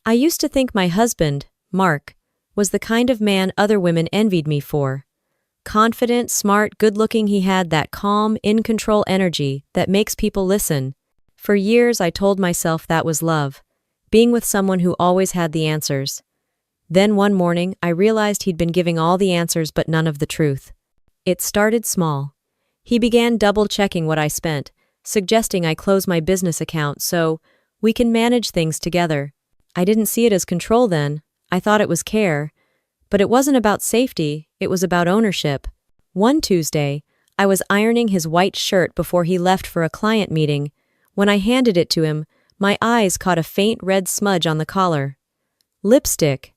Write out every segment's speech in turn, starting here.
I used to think my husband, Mark, was the kind of man other women envied me for. Confident, smart, good-looking, he had that calm, in-control energy that makes people listen. For years I told myself that was love, being with someone who always had the answers. Then one morning I realized he'd been giving all the answers but none of the truth. It started small. He began double-checking what I spent, suggesting I close my business account so we can manage things together. I didn't see it as control then. I thought it was care. But it wasn't about safety, it was about ownership. One Tuesday, I was ironing his white shirt before he left for a client meeting. When I handed it to him, my eyes caught a faint red smudge on the collar. Lipstick.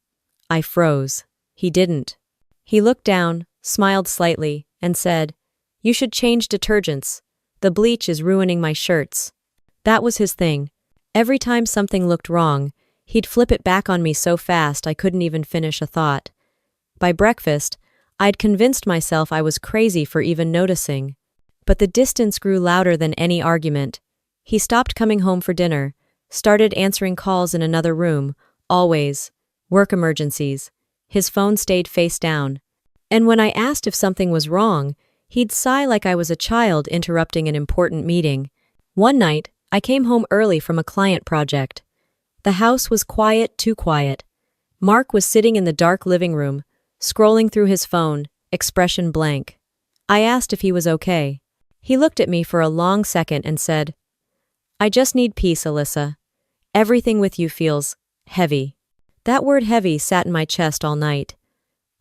I froze. He didn't. He looked down, smiled slightly, and said, "You should change detergents. The bleach is ruining my shirts." That was his thing. Every time something looked wrong, he'd flip it back on me so fast I couldn't even finish a thought. By breakfast, I'd convinced myself I was crazy for even noticing. But the distance grew louder than any argument. He stopped coming home for dinner, started answering calls in another room, always. Work emergencies. His phone stayed face down. And when I asked if something was wrong, he'd sigh like I was a child interrupting an important meeting. One night, I came home early from a client project. The house was quiet, too quiet. Mark was sitting in the dark living room, scrolling through his phone, expression blank. I asked if he was okay. He looked at me for a long second and said, "I just need peace, Alyssa. Everything with you feels heavy." That word heavy sat in my chest all night.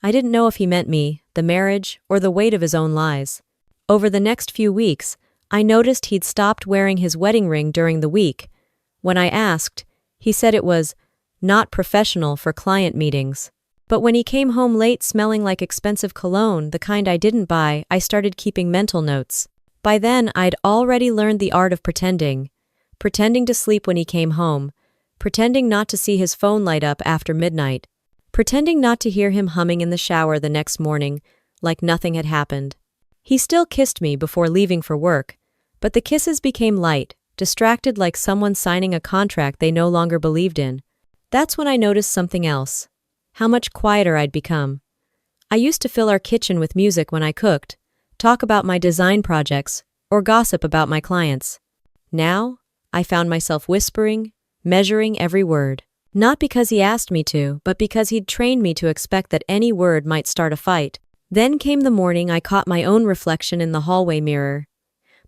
I didn't know if he meant me, the marriage, or the weight of his own lies. Over the next few weeks, I noticed he'd stopped wearing his wedding ring during the week. When I asked, he said it was not professional for client meetings. But when he came home late smelling like expensive cologne, the kind I didn't buy, I started keeping mental notes. By then, I'd already learned the art of pretending. Pretending to sleep when he came home. Pretending not to see his phone light up after midnight. Pretending not to hear him humming in the shower the next morning, like nothing had happened. He still kissed me before leaving for work, but the kisses became light, distracted like someone signing a contract they no longer believed in. That's when I noticed something else. How much quieter I'd become. I used to fill our kitchen with music when I cooked, talk about my design projects, or gossip about my clients. Now, I found myself whispering, measuring every word. Not because he asked me to, but because he'd trained me to expect that any word might start a fight. Then came the morning I caught my own reflection in the hallway mirror.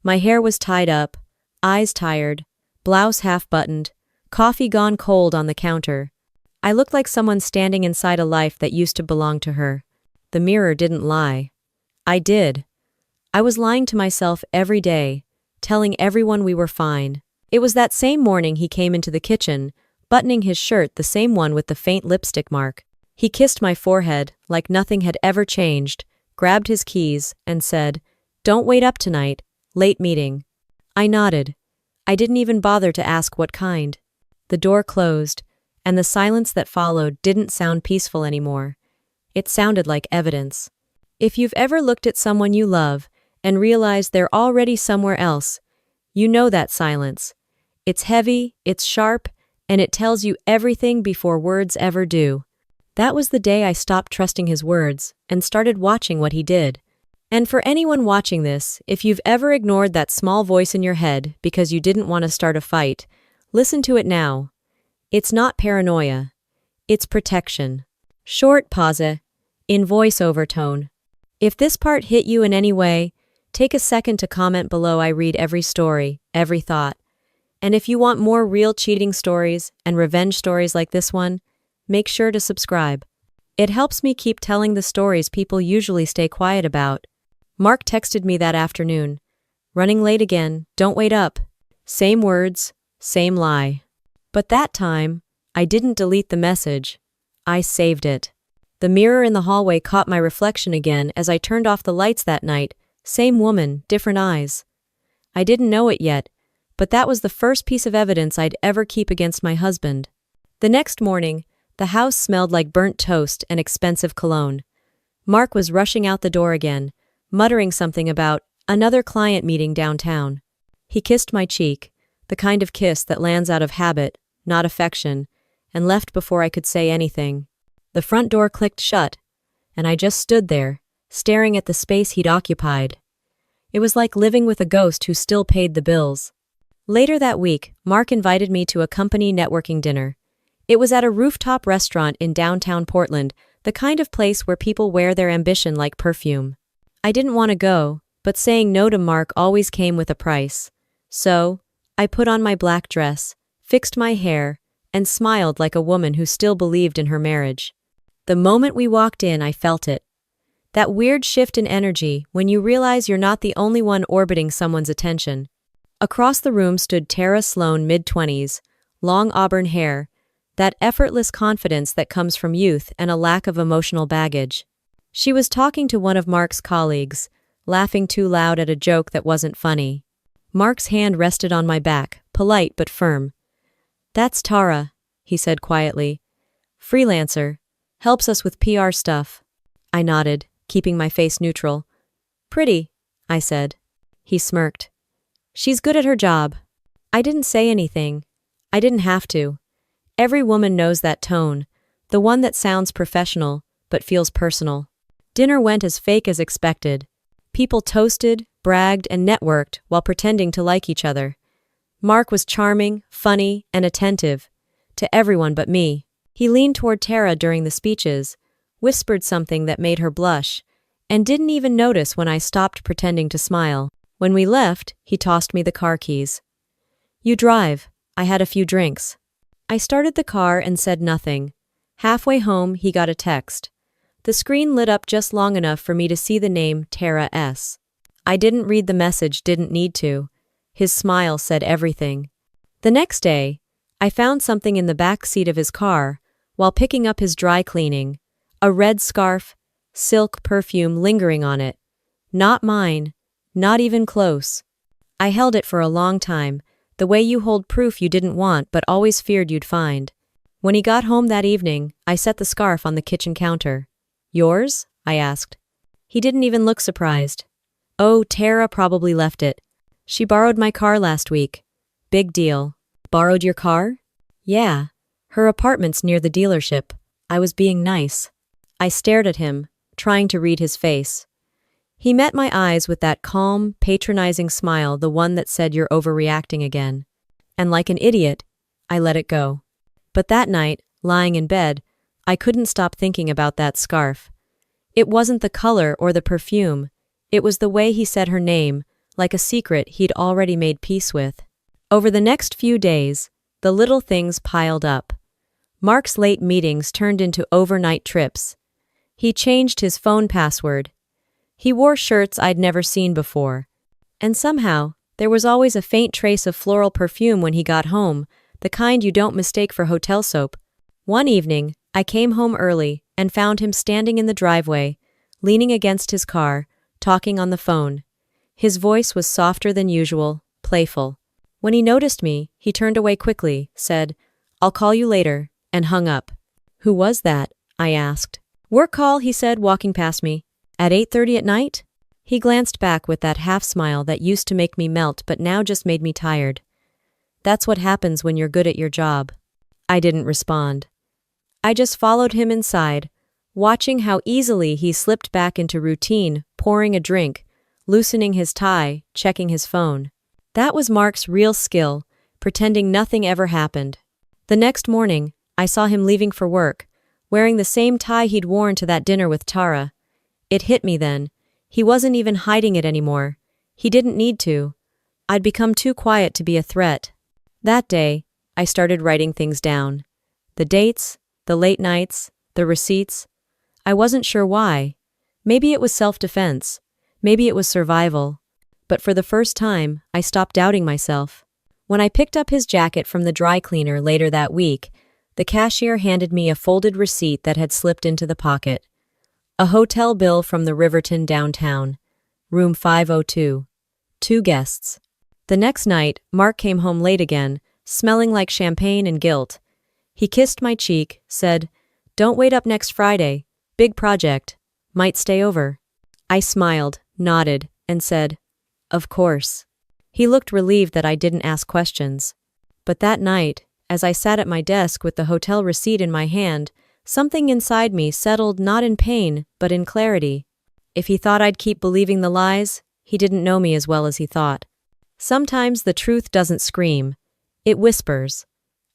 My hair was tied up, eyes tired, blouse half-buttoned, coffee gone cold on the counter. I looked like someone standing inside a life that used to belong to her. The mirror didn't lie. I did. I was lying to myself every day, telling everyone we were fine. It was that same morning he came into the kitchen, buttoning his shirt, the same one with the faint lipstick mark. He kissed my forehead like nothing had ever changed, grabbed his keys, and said, "Don't wait up tonight, late meeting." I nodded. I didn't even bother to ask what kind. The door closed, and the silence that followed didn't sound peaceful anymore. It sounded like evidence. If you've ever looked at someone you love and realized they're already somewhere else, you know that silence. It's heavy, it's sharp, and it tells you everything before words ever do. That was the day I stopped trusting his words and started watching what he did. And for anyone watching this, if you've ever ignored that small voice in your head because you didn't want to start a fight, listen to it now. It's not paranoia. It's protection. Short pause, in voice overtone. If this part hit you in any way, take a second to comment below. I read every story, every thought. And if you want more real cheating stories and revenge stories like this one, make sure to subscribe. It helps me keep telling the stories people usually stay quiet about. Mark texted me that afternoon. "Running late again, don't wait up." Same words, same lie. But that time, I didn't delete the message. I saved it. The mirror in the hallway caught my reflection again as I turned off the lights that night. Same woman, different eyes. I didn't know it yet, but that was the first piece of evidence I'd ever keep against my husband. The next morning, the house smelled like burnt toast and expensive cologne. Mark was rushing out the door again, muttering something about another client meeting downtown. He kissed my cheek, the kind of kiss that lands out of habit, not affection, and left before I could say anything. The front door clicked shut, and I just stood there, staring at the space he'd occupied. It was like living with a ghost who still paid the bills. Later that week, Mark invited me to a company networking dinner. It was at a rooftop restaurant in downtown Portland, the kind of place where people wear their ambition like perfume. I didn't want to go, but saying no to Mark always came with a price. So, I put on my black dress, fixed my hair, and smiled like a woman who still believed in her marriage. The moment we walked in, I felt it. That weird shift in energy when you realize you're not the only one orbiting someone's attention. Across the room stood Tara Sloan, mid-20s, long auburn hair, that effortless confidence that comes from youth and a lack of emotional baggage. She was talking to one of Mark's colleagues, laughing too loud at a joke that wasn't funny. Mark's hand rested on my back, polite but firm. "That's Tara," he said quietly. "Freelancer. Helps us with PR stuff." I nodded, keeping my face neutral. "Pretty," I said. He smirked. "She's good at her job." I didn't say anything. I didn't have to. Every woman knows that tone, the one that sounds professional, but feels personal. Dinner went as fake as expected. People toasted, bragged, and networked while pretending to like each other. Mark was charming, funny, and attentive. To everyone but me. He leaned toward Tara during the speeches, whispered something that made her blush, and didn't even notice when I stopped pretending to smile. When we left, he tossed me the car keys. "You drive. I had a few drinks." I started the car and said nothing. Halfway home, he got a text. The screen lit up just long enough for me to see the name Tara S. I didn't read the message, didn't need to. His smile said everything. The next day, I found something in the back seat of his car while picking up his dry cleaning. A red scarf, silk perfume lingering on it. Not mine, not even close. I held it for a long time, the way you hold proof you didn't want but always feared you'd find. When he got home that evening, I set the scarf on the kitchen counter. "Yours?" I asked. He didn't even look surprised. "Oh, Tara probably left it. She borrowed my car last week." "Big deal." "Borrowed your car?" "Yeah. Her apartment's near the dealership. I was being nice." I stared at him, trying to read his face. He met my eyes with that calm, patronizing smile, the one that said you're overreacting again. And like an idiot, I let it go. But that night, lying in bed, I couldn't stop thinking about that scarf. It wasn't the color or the perfume. It was the way he said her name, like a secret he'd already made peace with. Over the next few days, the little things piled up. Mark's late meetings turned into overnight trips. He changed his phone password. He wore shirts I'd never seen before. And somehow, there was always a faint trace of floral perfume when he got home, the kind you don't mistake for hotel soap. One evening, I came home early and found him standing in the driveway, leaning against his car, talking on the phone. His voice was softer than usual, playful. When he noticed me, he turned away quickly, said, "I'll call you later," and hung up. "Who was that?" I asked. "Work call," he said, walking past me. "At 8:30 at night?" He glanced back with that half-smile that used to make me melt but now just made me tired. "That's what happens when you're good at your job." I didn't respond. I just followed him inside, watching how easily he slipped back into routine, pouring a drink, loosening his tie, checking his phone. That was Mark's real skill, pretending nothing ever happened. The next morning, I saw him leaving for work, wearing the same tie he'd worn to that dinner with Tara. It hit me then. He wasn't even hiding it anymore. He didn't need to. I'd become too quiet to be a threat. That day, I started writing things down. The dates, the late nights, the receipts. I wasn't sure why. Maybe it was self-defense. Maybe it was survival. But for the first time, I stopped doubting myself. When I picked up his jacket from the dry cleaner later that week, the cashier handed me a folded receipt that had slipped into the pocket. A hotel bill from the Riverton downtown. Room 502. 2 guests. The next night, Mark came home late again, smelling like champagne and guilt. He kissed my cheek, said, "Don't wait up next Friday. Big project. Might stay over." I smiled, nodded, and said, "Of course." He looked relieved that I didn't ask questions. But that night, As I sat at my desk with the hotel receipt in my hand, something inside me settled not in pain, but in clarity. If he thought I'd keep believing the lies, he didn't know me as well as he thought. Sometimes the truth doesn't scream. It whispers.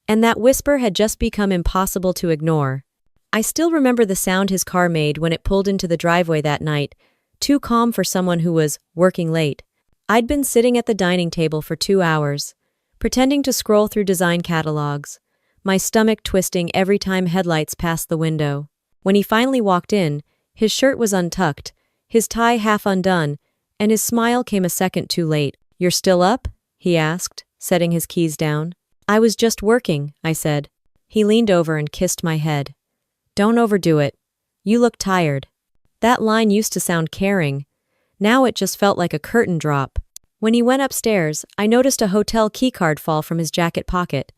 And that whisper had just become impossible to ignore. I still remember the sound his car made when it pulled into the driveway that night, too calm for someone who was working late. I'd been sitting at the dining table for 2 hours, pretending to scroll through design catalogs, my stomach twisting every time headlights passed the window. When he finally walked in, his shirt was untucked, his tie half undone, and his smile came a second too late. "You're still up?" he asked, setting his keys down. "I was just working," I said. He leaned over and kissed my head. "Don't overdo it. You look tired." That line used to sound caring. Now it just felt like a curtain drop. When he went upstairs, I noticed a hotel keycard fall from his jacket pocket.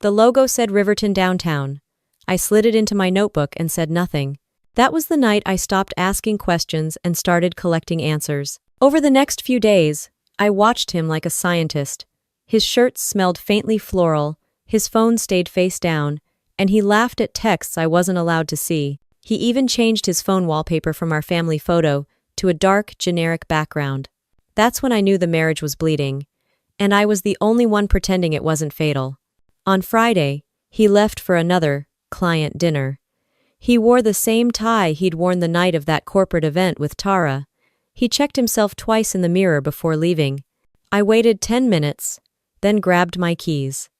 The logo said Riverton Downtown. I slid it into my notebook and said nothing. That was the night I stopped asking questions and started collecting answers. Over the next few days, I watched him like a scientist. His shirt smelled faintly floral, his phone stayed face down, and he laughed at texts I wasn't allowed to see. He even changed his phone wallpaper from our family photo to a dark, generic background. That's when I knew the marriage was bleeding, and I was the only one pretending it wasn't fatal. On Friday, he left for another client dinner. He wore the same tie he'd worn the night of that corporate event with Tara. He checked himself twice in the mirror before leaving. I waited 10 minutes, then grabbed my keys.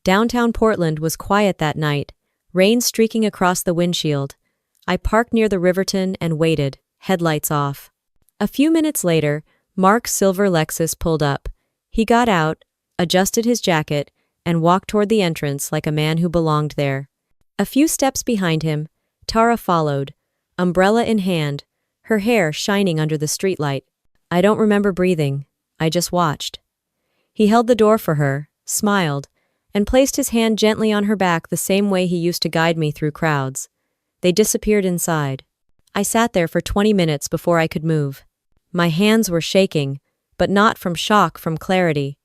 Downtown Portland was quiet that night, rain streaking across the windshield. I parked near the Riverton and waited, headlights off. A few minutes later, Mark's silver Lexus pulled up. He got out, adjusted his jacket, and walked toward the entrance like a man who belonged there. A few steps behind him, Tara followed, umbrella in hand, her hair shining under the streetlight. I don't remember breathing. I just watched. He held the door for her, smiled, and placed his hand gently on her back the same way he used to guide me through crowds. They disappeared inside. I sat there for 20 minutes before I could move. My hands were shaking, but not from shock, from clarity.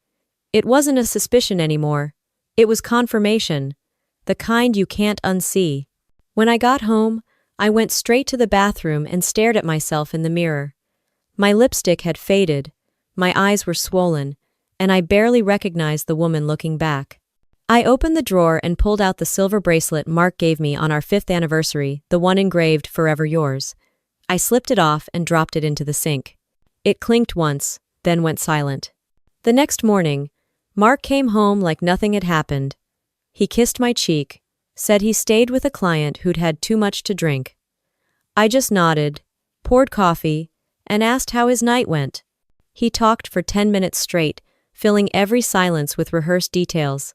It wasn't a suspicion anymore. It was confirmation, the kind you can't unsee. When I got home, I went straight to the bathroom and stared at myself in the mirror. My lipstick had faded, my eyes were swollen, and I barely recognized the woman looking back. I opened the drawer and pulled out the silver bracelet Mark gave me on our 5th anniversary, the one engraved "Forever Yours." I slipped it off and dropped it into the sink. It clinked once, then went silent. The next morning, Mark came home like nothing had happened. He kissed my cheek, said he stayed with a client who'd had too much to drink. I just nodded, poured coffee, and asked how his night went. He talked for 10 minutes straight, filling every silence with rehearsed details.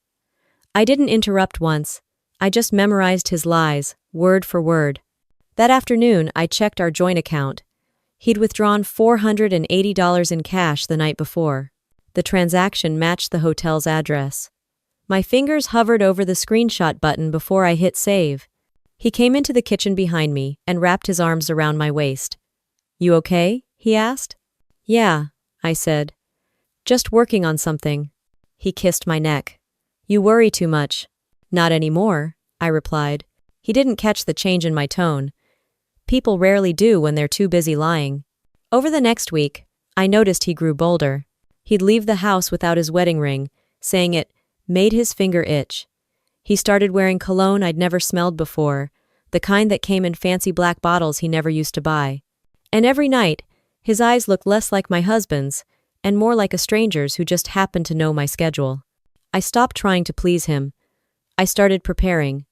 I didn't interrupt once. I just memorized his lies, word for word. That afternoon, I checked our joint account. He'd withdrawn $480 in cash the night before. The transaction matched the hotel's address. My fingers hovered over the screenshot button before I hit save. He came into the kitchen behind me and wrapped his arms around my waist. "You okay?" he asked. "Yeah," I said. "Just working on something." He kissed my neck. "You worry too much." "Not anymore," I replied. He didn't catch the change in my tone. People rarely do when they're too busy lying. Over the next week, I noticed he grew bolder. He'd leave the house without his wedding ring, saying it made his finger itch. He started wearing cologne I'd never smelled before, the kind that came in fancy black bottles he never used to buy. And every night, his eyes looked less like my husband's and more like a stranger's who just happened to know my schedule. I stopped trying to please him. I started preparing.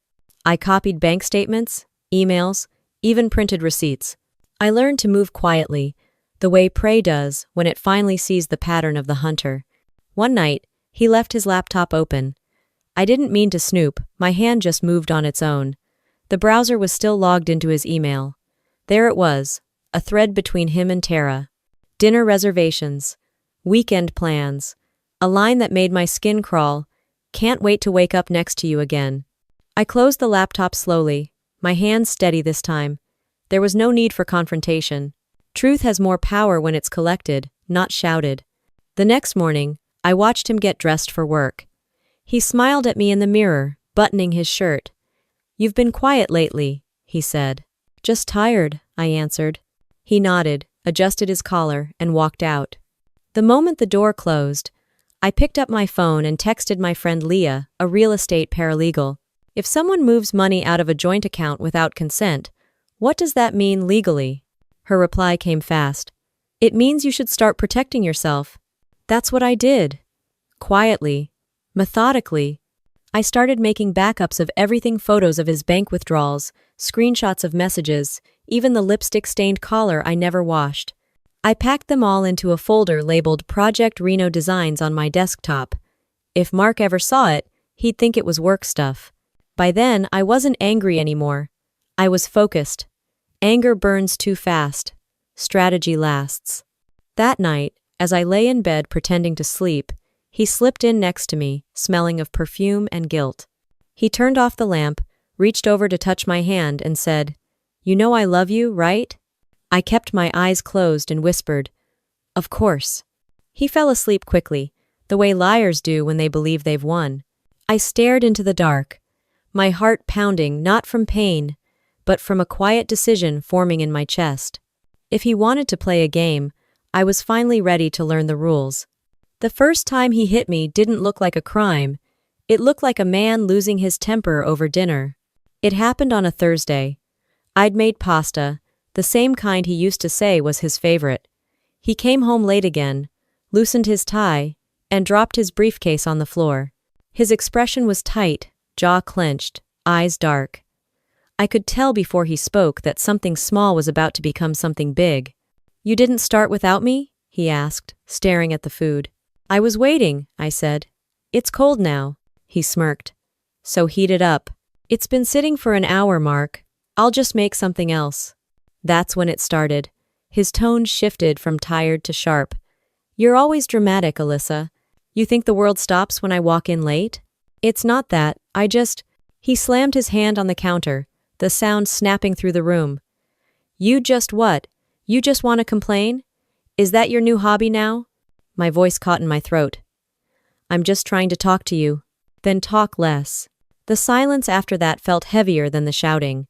I copied bank statements, emails, even printed receipts. I learned to move quietly, the way prey does when it finally sees the pattern of the hunter. One night, he left his laptop open. I didn't mean to snoop, my hand just moved on its own. The browser was still logged into his email. There it was, a thread between him and Tara. Dinner reservations, weekend plans, a line that made my skin crawl. "Can't wait to wake up next to you again." I closed the laptop slowly, my hands steady this time. There was no need for confrontation. Truth has more power when it's collected, not shouted. The next morning, I watched him get dressed for work. He smiled at me in the mirror, buttoning his shirt. "You've been quiet lately," he said. "Just tired," I answered. He nodded, adjusted his collar, and walked out. The moment the door closed, I picked up my phone and texted my friend Leah, a real estate paralegal. If someone moves money out of a joint account without consent, what does that mean legally? Her reply came fast. "It means you should start protecting yourself." That's what I did. Quietly, methodically, I started making backups of everything, photos of his bank withdrawals, screenshots of messages, even the lipstick-stained collar I never washed. I packed them all into a folder labeled Project Reno Designs on my desktop. If Mark ever saw it, he'd think it was work stuff. By then, I wasn't angry anymore. I was focused. Anger burns too fast. Strategy lasts. That night, as I lay in bed pretending to sleep, he slipped in next to me, smelling of perfume and guilt. He turned off the lamp, reached over to touch my hand, and said, "You know I love you, right?" I kept my eyes closed and whispered, "Of course." He fell asleep quickly, the way liars do when they believe they've won. I stared into the dark, my heart pounding not from pain, but from a quiet decision forming in my chest. If he wanted to play a game, I was finally ready to learn the rules. The first time he hit me didn't look like a crime. It looked like a man losing his temper over dinner. It happened on a Thursday. I'd made pasta, the same kind he used to say was his favorite. He came home late again, loosened his tie, and dropped his briefcase on the floor. His expression was tight, jaw clenched, eyes dark. I could tell before he spoke that something small was about to become something big. "You didn't start without me?" he asked, staring at the food. "I was waiting," I said. "It's cold now." He smirked. "So heat it up." "It's been sitting for an hour, Mark. I'll just make something else." That's when it started. His tone shifted from tired to sharp. "You're always dramatic, Alyssa. You think the world stops when I walk in late? It's not that, He slammed his hand on the counter, the sound snapping through the room. "You just what? You just want to complain? Is that your new hobby now?" My voice caught in my throat. "I'm just trying to talk to you." "Then talk less." The silence after that felt heavier than the shouting.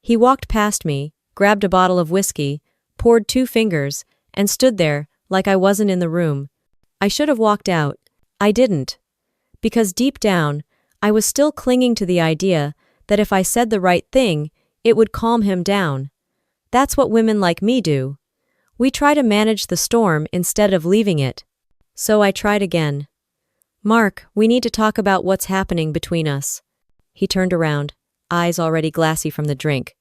He walked past me, grabbed a bottle of whiskey, poured 2 fingers, and stood there like I wasn't in the room. I should have walked out. I didn't. Because deep down, I was still clinging to the idea that if I said the right thing, it would calm him down. That's what women like me do. We try to manage the storm instead of leaving it. So I tried again. "Mark, we need to talk about what's happening between us." He turned around, eyes already glassy from the drink.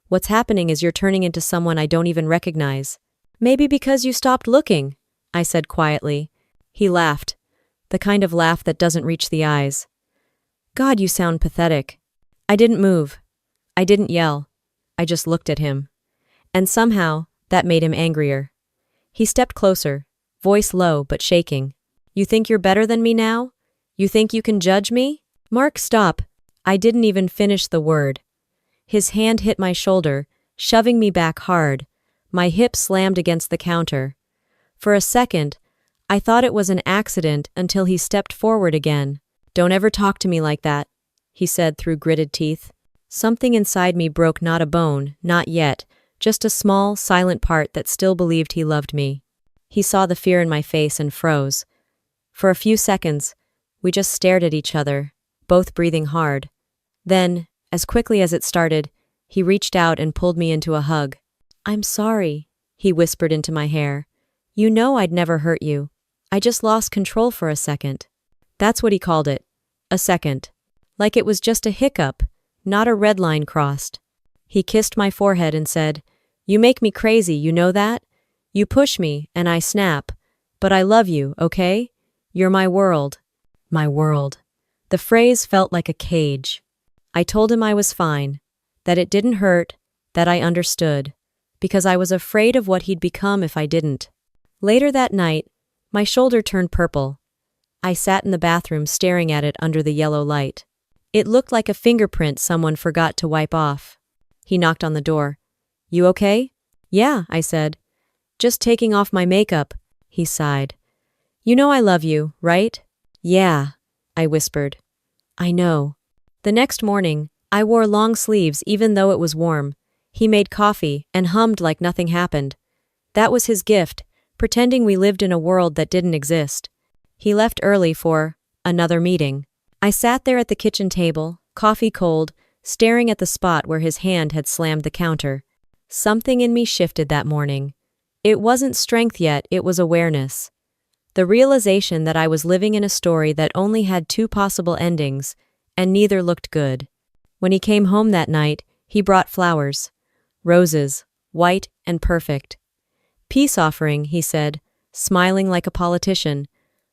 "What's happening is you're turning into someone I don't even recognize." "Maybe because you stopped looking," I said quietly. He laughed, the kind of laugh that doesn't reach the eyes. "God, you sound pathetic." I didn't move. I didn't yell. I just looked at him. And somehow, that made him angrier. He stepped closer, voice low but shaking. "You think you're better than me now? You think you can judge me?" "Mark, stop." I didn't even finish the word. His hand hit my shoulder, shoving me back hard. My hip slammed against the counter. For a second, I thought it was an accident until he stepped forward again. "Don't ever talk to me like that," he said through gritted teeth. Something inside me broke, not a bone, not yet, just a small, silent part that still believed he loved me. He saw the fear in my face and froze. For a few seconds, we just stared at each other, both breathing hard. Then, as quickly as it started, he reached out and pulled me into a hug. "I'm sorry," he whispered into my hair. "You know I'd never hurt you. I just lost control for a second." That's what he called it. A second. Like it was just a hiccup, not a red line crossed. He kissed my forehead and said, "You make me crazy, you know that? You push me, and I snap. But I love you, okay? You're my world." My world. The phrase felt like a cage. I told him I was fine, that it didn't hurt, that I understood, because I was afraid of what he'd become if I didn't. Later that night, my shoulder turned purple. I sat in the bathroom staring at it under the yellow light. It looked like a fingerprint someone forgot to wipe off. He knocked on the door. "You okay?" "Yeah," I said. "Just taking off my makeup," he sighed. "You know I love you, right?" "Yeah." I whispered. I know. The next morning, I wore long sleeves even though it was warm. He made coffee and hummed like nothing happened. That was his gift, pretending we lived in a world that didn't exist. He left early for another meeting. I sat there at the kitchen table, coffee cold, staring at the spot where his hand had slammed the counter. Something in me shifted that morning. It wasn't strength yet, it was awareness. The realization that I was living in a story that only had two possible endings, and neither looked good. When he came home that night, he brought flowers. Roses, white and perfect. Peace offering, he said, smiling like a politician.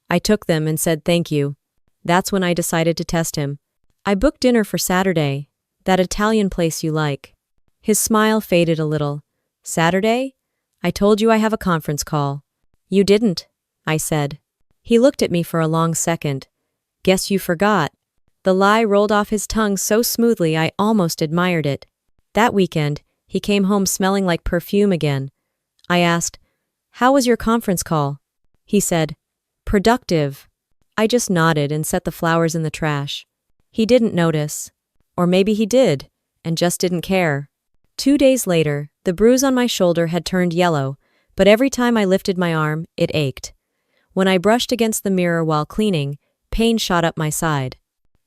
I took them and said thank you. That's when I decided to test him. I booked dinner for Saturday, that Italian place you like. His smile faded a little. Saturday? I told you I have a conference call. You didn't, I said. He looked at me for a long second. Guess you forgot. The lie rolled off his tongue so smoothly I almost admired it. That weekend, he came home smelling like perfume again. I asked, "How was your conference call?" He said, "Productive." I just nodded and set the flowers in the trash. He didn't notice. Or maybe he did, and just didn't care. 2 days later, the bruise on my shoulder had turned yellow, but every time I lifted my arm, it ached. When I brushed against the mirror while cleaning, pain shot up my side.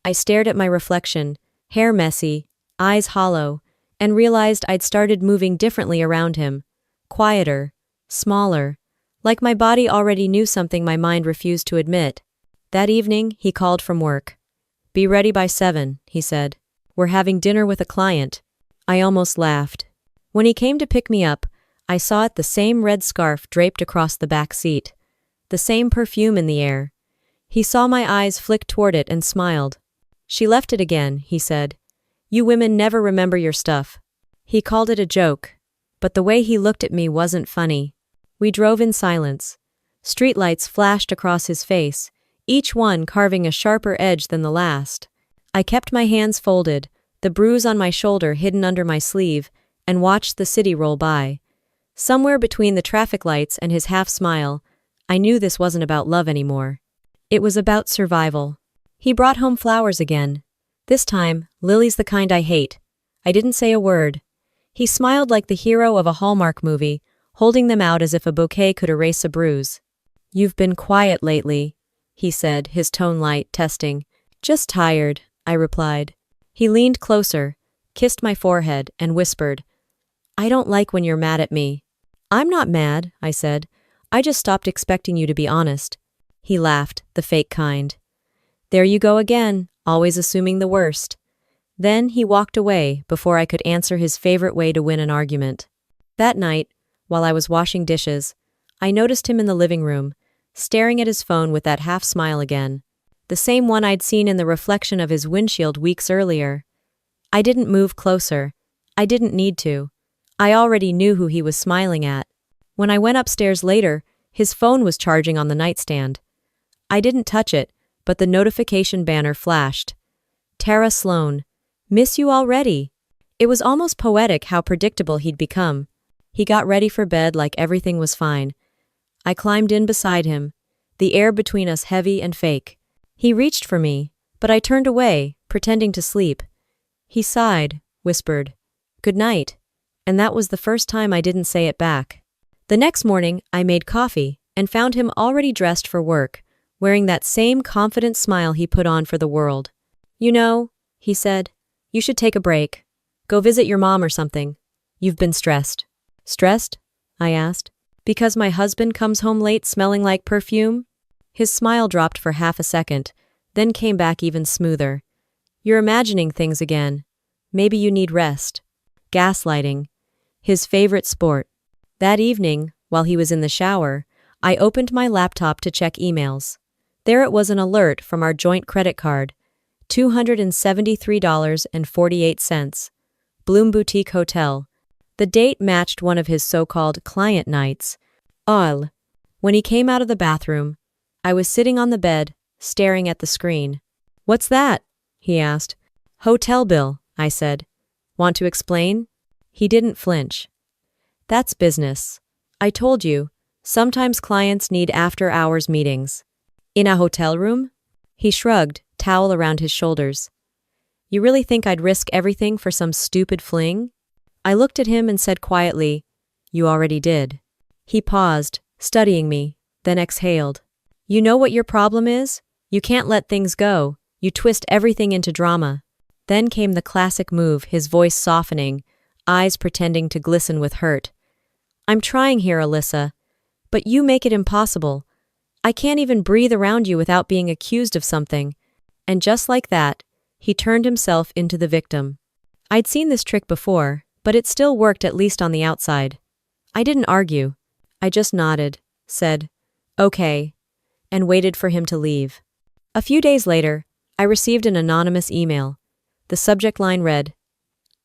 I stared at my reflection, hair messy, eyes hollow, and realized I'd started moving differently around him. Quieter, smaller, like my body already knew something my mind refused to admit. That evening, he called from work. "Be ready by 7, he said. "We're having dinner with a client." I almost laughed. When he came to pick me up, I saw the same red scarf draped across the back seat. The same perfume in the air. He saw my eyes flick toward it and smiled. "She left it again," he said. "You women never remember your stuff." He called it a joke, but the way he looked at me wasn't funny. We drove in silence. Streetlights flashed across his face, each one carving a sharper edge than the last. I kept my hands folded, the bruise on my shoulder hidden under my sleeve, and watched the city roll by. Somewhere between the traffic lights and his half-smile, I knew this wasn't about love anymore. It was about survival. He brought home flowers again. This time, lilies the kind I hate. I didn't say a word. He smiled like the hero of a Hallmark movie, holding them out as if a bouquet could erase a bruise. "You've been quiet lately," he said, his tone light, testing. "Just tired," I replied. He leaned closer, kissed my forehead, and whispered, "I don't like when you're mad at me." "I'm not mad," I said. "I just stopped expecting you to be honest." He laughed, the fake kind. "There you go again, always assuming the worst." Then he walked away before I could answer his favorite way to win an argument. That night, while I was washing dishes, I noticed him in the living room, staring at his phone with that half-smile again. The same one I'd seen in the reflection of his windshield weeks earlier. I didn't move closer. I didn't need to. I already knew who he was smiling at. When I went upstairs later, his phone was charging on the nightstand. I didn't touch it, but the notification banner flashed. Tara Sloan. Miss you already. It was almost poetic how predictable he'd become. He got ready for bed like everything was fine. I climbed in beside him, the air between us heavy and fake. He reached for me, but I turned away, pretending to sleep. He sighed, whispered, "Good night," and that was the first time I didn't say it back. The next morning, I made coffee and found him already dressed for work, wearing that same confident smile he put on for the world. "You know," he said, "you should take a break. Go visit your mom or something. You've been stressed." "Stressed?" I asked. "Because my husband comes home late smelling like perfume?" His smile dropped for half a second, then came back even smoother. "You're imagining things again. Maybe you need rest." Gaslighting. His favorite sport. That evening, while he was in the shower, I opened my laptop to check emails. There it was, an alert from our joint credit card. $273.48. Bloom Boutique Hotel. The date matched one of his so-called client nights. All. When he came out of the bathroom, I was sitting on the bed, staring at the screen. "What's that?" he asked. "Hotel bill," I said. "Want to explain?" He didn't flinch. "That's business. I told you, sometimes clients need after-hours meetings." "In a hotel room?" He shrugged, towel around his shoulders. You really think I'd risk everything for some stupid fling? I looked at him and said quietly, You already did. He paused, studying me, then exhaled. You know what your problem is? You can't let things go. You twist everything into drama. Then came the classic move, his voice softening, eyes pretending to glisten with hurt. I'm trying here, Alyssa, but you make it impossible. I can't even breathe around you without being accused of something. And just like that, he turned himself into the victim. I'd seen this trick before, but it still worked at least on the outside. I didn't argue. I just nodded, said, Okay, and waited for him to leave. A few days later, I received an anonymous email. The subject line read,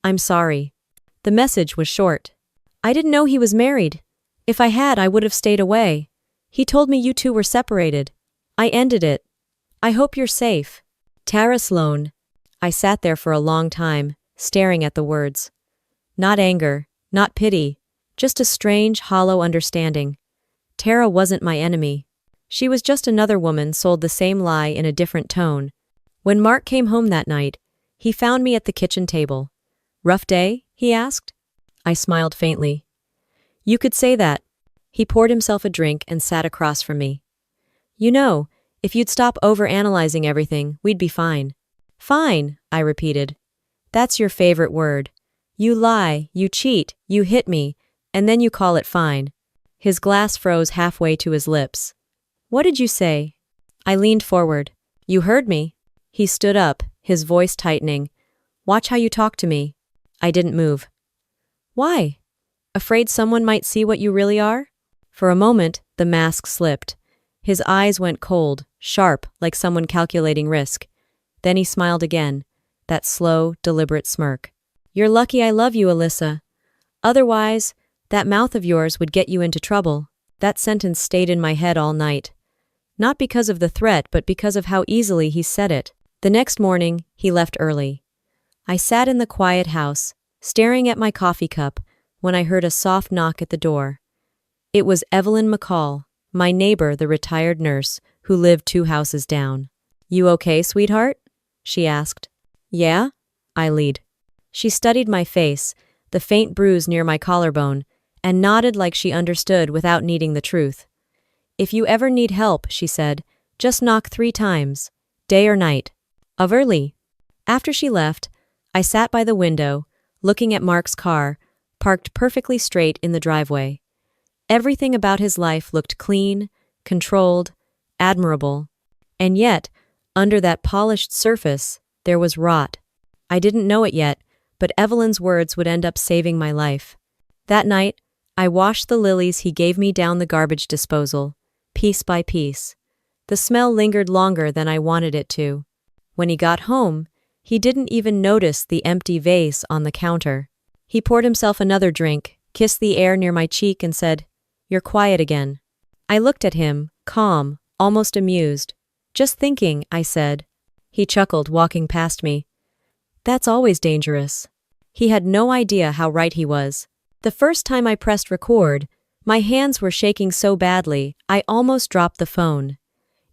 I'm sorry. The message was short. I didn't know he was married. If I had, I would have stayed away. He told me you two were separated. I ended it. I hope you're safe. Tara Sloan. I sat there for a long time, staring at the words. Not anger, not pity, just a strange, hollow understanding. Tara wasn't my enemy. She was just another woman sold the same lie in a different tone. When Mark came home that night, he found me at the kitchen table. Rough day? He asked. I smiled faintly. You could say that. He poured himself a drink and sat across from me. You know, if you'd stop overanalyzing everything, we'd be fine. Fine, I repeated. That's your favorite word. You lie, you cheat, you hit me, and then you call it fine. His glass froze halfway to his lips. What did you say? I leaned forward. You heard me. He stood up, his voice tightening. Watch how you talk to me. I didn't move. Why? Afraid someone might see what you really are? For a moment, the mask slipped. His eyes went cold, sharp, like someone calculating risk. Then he smiled again, that slow, deliberate smirk. You're lucky I love you, Alyssa. Otherwise, that mouth of yours would get you into trouble. That sentence stayed in my head all night. Not because of the threat, but because of how easily he said it. The next morning, he left early. I sat in the quiet house, staring at my coffee cup, when I heard a soft knock at the door. It was Evelyn McCall, my neighbor, the retired nurse, who lived 2 houses down. You okay, sweetheart? She asked. Yeah? I lead. She studied my face, the faint bruise near my collarbone, and nodded like she understood without needing the truth. If you ever need help, she said, just knock 3 times, day or night. Of early. After she left, I sat by the window, looking at Mark's car, parked perfectly straight in the driveway. Everything about his life looked clean, controlled, admirable. And yet, under that polished surface, there was rot. I didn't know it yet, but Evelyn's words would end up saving my life. That night, I washed the lilies he gave me down the garbage disposal, piece by piece. The smell lingered longer than I wanted it to. When he got home, he didn't even notice the empty vase on the counter. He poured himself another drink, kissed the air near my cheek, and said, You're quiet again. I looked at him, calm, almost amused. Just thinking, I said. He chuckled, walking past me. That's always dangerous. He had no idea how right he was. The first time I pressed record, my hands were shaking so badly, I almost dropped the phone.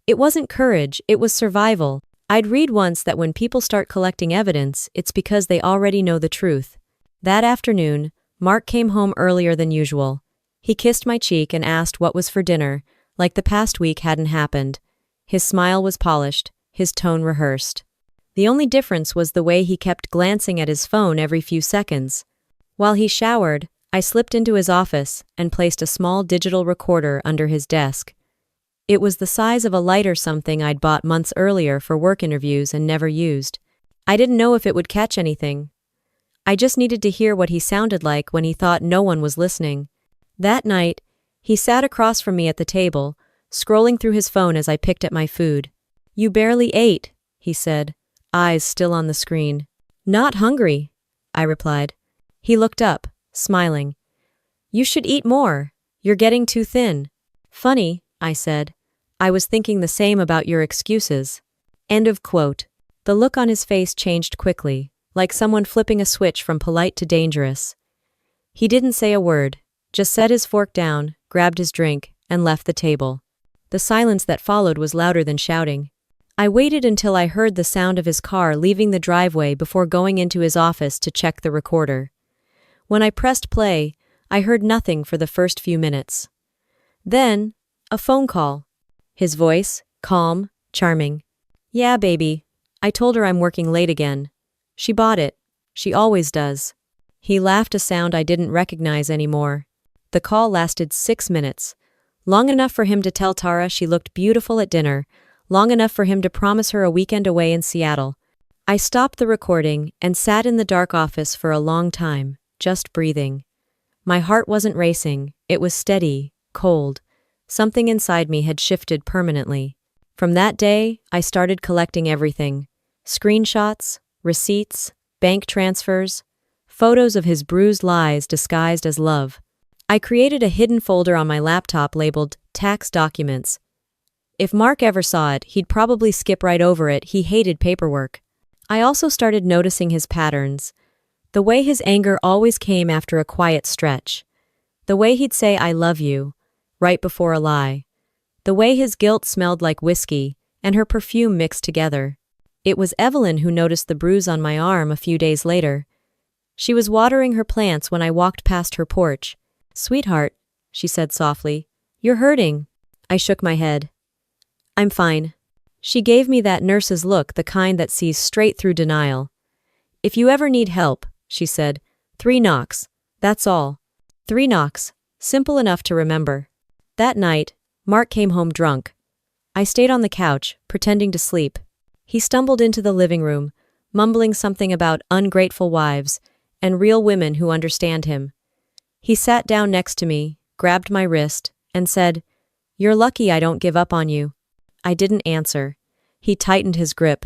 It wasn't courage, it was survival. I'd read once that when people start collecting evidence, it's because they already know the truth. That afternoon, Mark came home earlier than usual. He kissed my cheek and asked what was for dinner, like the past week hadn't happened. His smile was polished, his tone rehearsed. The only difference was the way he kept glancing at his phone every few seconds. While he showered, I slipped into his office and placed a small digital recorder under his desk. It was the size of a light or something I'd bought months earlier for work interviews and never used. I didn't know if it would catch anything. I just needed to hear what he sounded like when he thought no one was listening. That night, he sat across from me at the table, scrolling through his phone as I picked at my food. You barely ate, he said, eyes still on the screen. Not hungry, I replied. He looked up, smiling. You should eat more. You're getting too thin. Funny, I said. I was thinking the same about your excuses. End of quote. The look on his face changed quickly, like someone flipping a switch from polite to dangerous. He didn't say a word, just set his fork down, grabbed his drink, and left the table. The silence that followed was louder than shouting. I waited until I heard the sound of his car leaving the driveway before going into his office to check the recorder. When I pressed play, I heard nothing for the first few minutes. Then, a phone call. His voice, calm, charming. "Yeah, baby. I told her I'm working late again. She bought it. She always does." He laughed, a sound I didn't recognize anymore. The call lasted 6 minutes. Long enough for him to tell Tara she looked beautiful at dinner, long enough for him to promise her a weekend away in Seattle. I stopped the recording and sat in the dark office for a long time, just breathing. My heart wasn't racing, it was steady, cold. Something inside me had shifted permanently. From that day, I started collecting everything. Screenshots, receipts, bank transfers, photos of his bruised lies disguised as love. I created a hidden folder on my laptop labeled Tax Documents. If Mark ever saw it, he'd probably skip right over it. He hated paperwork. I also started noticing his patterns. The way his anger always came after a quiet stretch. The way he'd say "I love you" right before a lie. The way his guilt smelled like whiskey and her perfume mixed together. It was Evelyn who noticed the bruise on my arm a few days later. She was watering her plants when I walked past her porch. "Sweetheart," she said softly, "you're hurting." I shook my head. "I'm fine." She gave me that nurse's look, the kind that sees straight through denial. "If you ever need help," she said, 3 knocks. That's all. 3 knocks. Simple enough to remember. That night, Mark came home drunk. I stayed on the couch, pretending to sleep. He stumbled into the living room, mumbling something about ungrateful wives and real women who understand him. He sat down next to me, grabbed my wrist, and said, "You're lucky I don't give up on you." I didn't answer. He tightened his grip.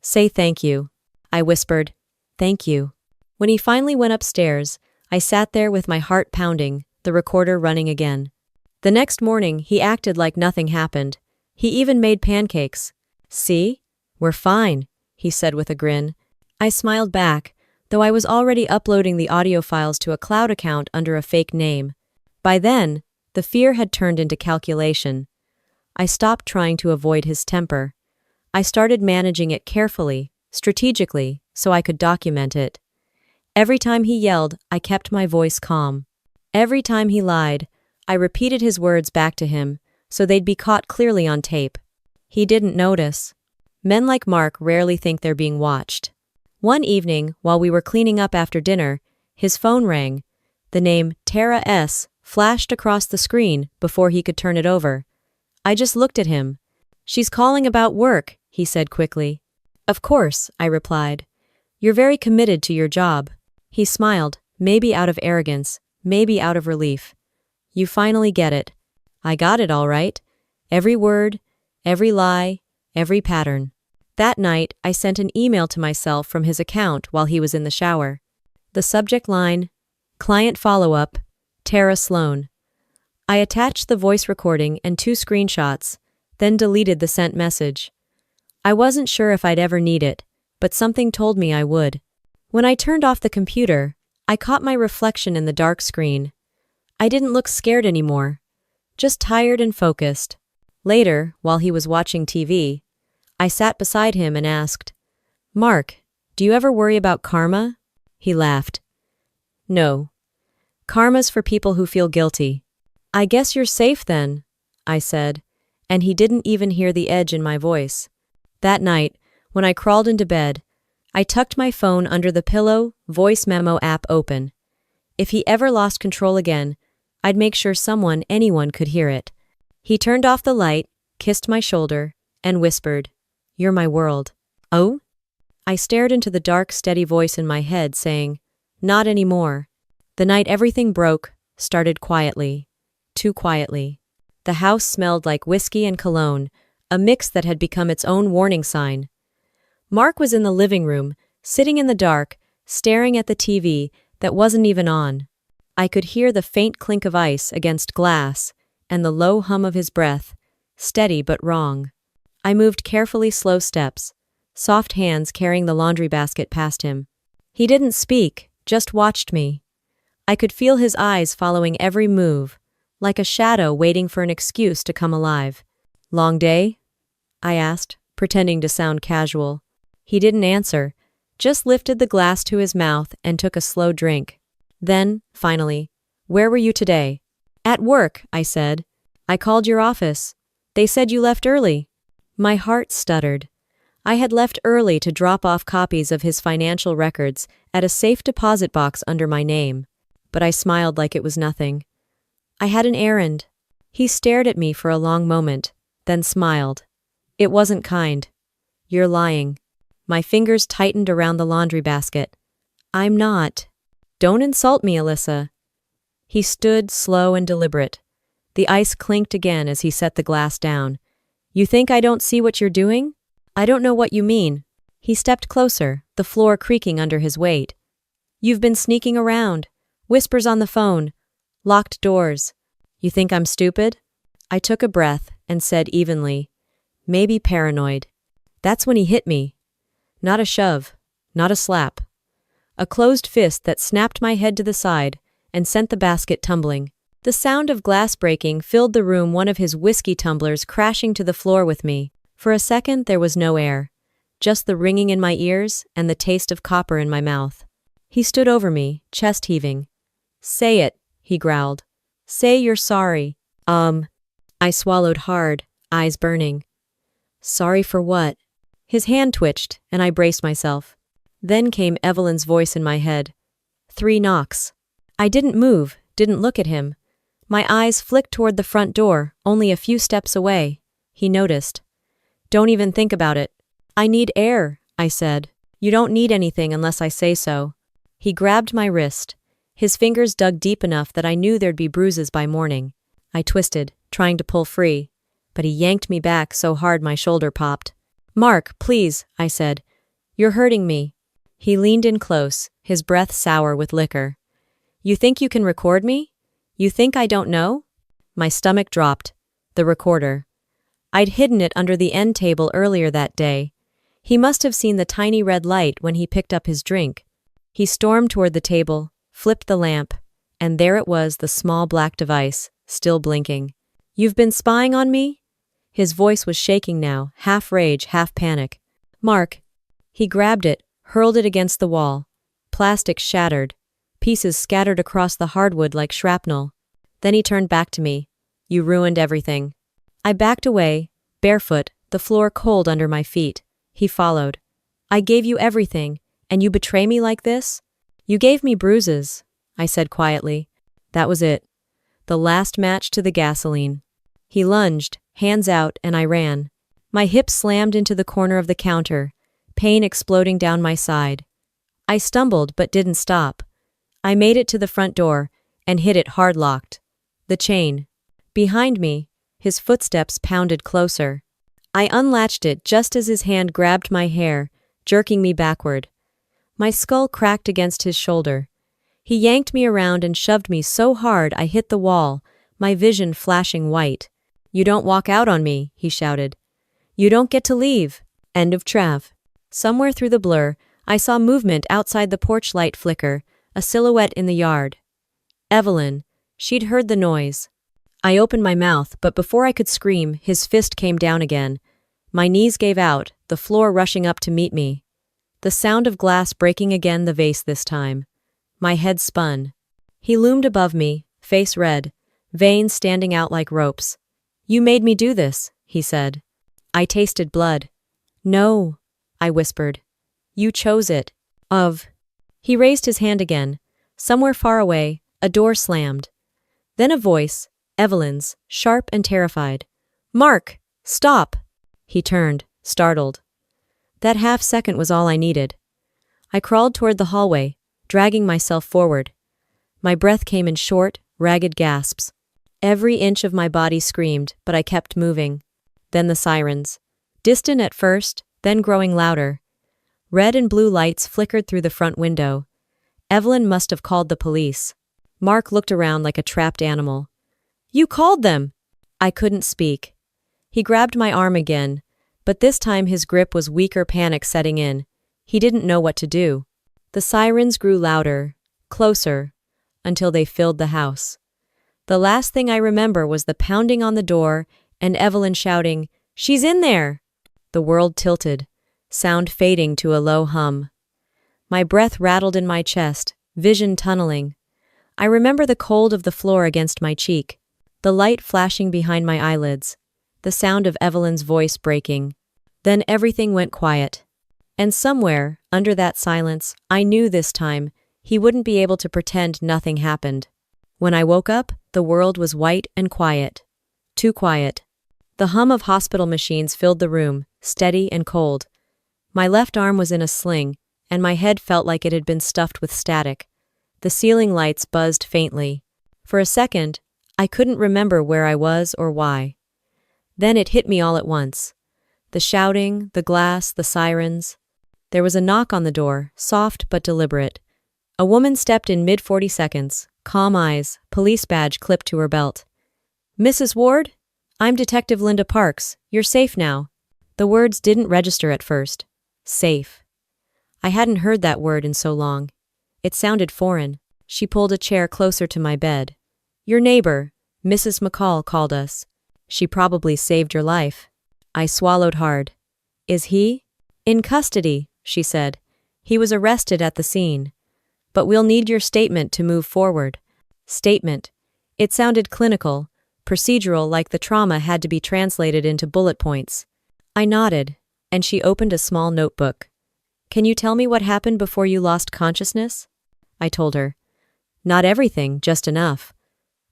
"Say thank you." I whispered, "Thank you." When he finally went upstairs, I sat there with my heart pounding, the recorder running again. The next morning, he acted like nothing happened. He even made pancakes. "See? We're fine," he said with a grin. I smiled back, though I was already uploading the audio files to a cloud account under a fake name. By then, the fear had turned into calculation. I stopped trying to avoid his temper. I started managing it carefully, strategically, so I could document it. Every time he yelled, I kept my voice calm. Every time he lied, I repeated his words back to him, so they'd be caught clearly on tape. He didn't notice. Men like Mark rarely think they're being watched. One evening, while we were cleaning up after dinner, his phone rang. The name Tara S. flashed across the screen before he could turn it over. I just looked at him. "She's calling about work," he said quickly. "Of course," I replied. "You're very committed to your job." He smiled, maybe out of arrogance, maybe out of relief. "You finally get it." I got it all right. Every word, every lie, every pattern. That night, I sent an email to myself from his account while he was in the shower. The subject line, "Client Follow-Up, Tara Sloan." I attached the voice recording and 2 screenshots, then deleted the sent message. I wasn't sure if I'd ever need it, but something told me I would. When I turned off the computer, I caught my reflection in the dark screen. I didn't look scared anymore, just tired and focused. Later, while he was watching TV, I sat beside him and asked, "Mark, do you ever worry about karma?" He laughed. "No. Karma's for people who feel guilty." "I guess you're safe then," I said, and he didn't even hear the edge in my voice. That night, when I crawled into bed, I tucked my phone under the pillow, voice memo app open. If he ever lost control again, I'd make sure anyone could hear it. He turned off the light, kissed my shoulder, and whispered, "You're my world." "Oh?" I stared into the dark, steady voice in my head saying, "Not anymore." The night everything broke started quietly. Too quietly. The house smelled like whiskey and cologne, a mix that had become its own warning sign. Mark was in the living room, sitting in the dark, staring at the TV that wasn't even on. I could hear the faint clink of ice against glass and the low hum of his breath, steady but wrong. I moved carefully, slow steps, soft hands carrying the laundry basket past him. He didn't speak, just watched me. I could feel his eyes following every move, like a shadow waiting for an excuse to come alive. "Long day?" I asked, pretending to sound casual. He didn't answer, just lifted the glass to his mouth and took a slow drink. Then, finally, "Where were you today?" "At work," I said. "I called your office. They said you left early." My heart stuttered. I had left early to drop off copies of his financial records at a safe deposit box under my name, but I smiled like it was nothing. "I had an errand." He stared at me for a long moment, then smiled. "It wasn't kind." "You're lying." My fingers tightened around the laundry basket. "I'm not." "Don't insult me, Alyssa." He stood slow and deliberate. The ice clinked again as he set the glass down. "You think I don't see what you're doing?" "I don't know what you mean." He stepped closer, the floor creaking under his weight. "You've been sneaking around. Whispers on the phone. Locked doors. You think I'm stupid?" I took a breath and said evenly, "Maybe paranoid." That's when he hit me. Not a shove, not a slap. A closed fist that snapped my head to the side and sent the basket tumbling. The sound of glass breaking filled the room, one of his whiskey tumblers crashing to the floor with me. For a second there was no air, just the ringing in my ears and the taste of copper in my mouth. He stood over me, chest heaving. "Say it," he growled. "Say you're sorry." I swallowed hard, eyes burning. "Sorry for what?" His hand twitched, and I braced myself. Then came Evelyn's voice in my head. 3 knocks. I didn't move, didn't look at him. My eyes flicked toward the front door, only a few steps away. He noticed. "Don't even think about it." "I need air," I said. "You don't need anything unless I say so." He grabbed my wrist. His fingers dug deep enough that I knew there'd be bruises by morning. I twisted, trying to pull free, but he yanked me back so hard my shoulder popped. "Mark, please," I said. "You're hurting me." He leaned in close, his breath sour with liquor. "You think you can record me? You think I don't know?" My stomach dropped. The recorder. I'd hidden it under the end table earlier that day. He must have seen the tiny red light when he picked up his drink. He stormed toward the table, flipped the lamp, and there it was, the small black device, still blinking. "You've been spying on me?" His voice was shaking now, half rage, half panic. "Mark." He grabbed it, hurled it against the wall. Plastic shattered. Pieces scattered across the hardwood like shrapnel. Then he turned back to me. "You ruined everything." I backed away, barefoot, the floor cold under my feet. He followed. "I gave you everything, and you betray me like this?" "You gave me bruises," I said quietly. That was it. The last match to the gasoline. He lunged, hands out, and I ran. My hips slammed into the corner of the counter, pain exploding down my side. I stumbled but didn't stop. I made it to the front door and hit it hard locked. The chain. Behind me, his footsteps pounded closer. I unlatched it just as his hand grabbed my hair, jerking me backward. My skull cracked against his shoulder. He yanked me around and shoved me so hard I hit the wall, my vision flashing white. "You don't walk out on me," he shouted. "You don't get to leave." End of Trav. Somewhere through the blur, I saw movement outside the porch light flicker, a silhouette in the yard. Evelyn. She'd heard the noise. I opened my mouth, but before I could scream, his fist came down again. My knees gave out, the floor rushing up to meet me. The sound of glass breaking again, the vase this time. My head spun. He loomed above me, face red, veins standing out like ropes. "You made me do this," he said. I tasted blood. "No," I whispered. "You chose it." He raised his hand again. Somewhere far away, a door slammed. Then a voice, Evelyn's, sharp and terrified. "Mark, stop!" He turned, startled. That half second was all I needed. I crawled toward the hallway, dragging myself forward. My breath came in short, ragged gasps. Every inch of my body screamed, but I kept moving. Then the sirens. Distant at first, then growing louder. Red and blue lights flickered through the front window. Evelyn must have called the police. Mark looked around like a trapped animal. "You called them!" I couldn't speak. He grabbed my arm again, but this time his grip was weaker, panic setting in. He didn't know what to do. The sirens grew louder, closer, until they filled the house. The last thing I remember was the pounding on the door and Evelyn shouting, "She's in there!" The world tilted, sound fading to a low hum. My breath rattled in my chest, vision tunneling. I remember the cold of the floor against my cheek, the light flashing behind my eyelids, the sound of Evelyn's voice breaking. Then everything went quiet. And somewhere, under that silence, I knew this time, he wouldn't be able to pretend nothing happened. When I woke up, the world was white and quiet. Too quiet. The hum of hospital machines filled the room, steady and cold. My left arm was in a sling, and my head felt like it had been stuffed with static. The ceiling lights buzzed faintly. For a second, I couldn't remember where I was or why. Then it hit me all at once. The shouting, the glass, the sirens. There was a knock on the door, soft but deliberate. A woman stepped in mid-40 seconds, calm eyes, police badge clipped to her belt. "Mrs. Ward? I'm Detective Linda Parks. You're safe now." The words didn't register at first. Safe. I hadn't heard that word in so long. It sounded foreign. She pulled a chair closer to my bed. "Your neighbor, Mrs. McCall, called us. She probably saved your life." I swallowed hard. "Is he?" "In custody," she said. "He was arrested at the scene. But we'll need your statement to move forward." Statement. It sounded clinical, procedural, like the trauma had to be translated into bullet points. I nodded, and she opened a small notebook. "Can you tell me what happened before you lost consciousness?" I told her. "Not everything, just enough.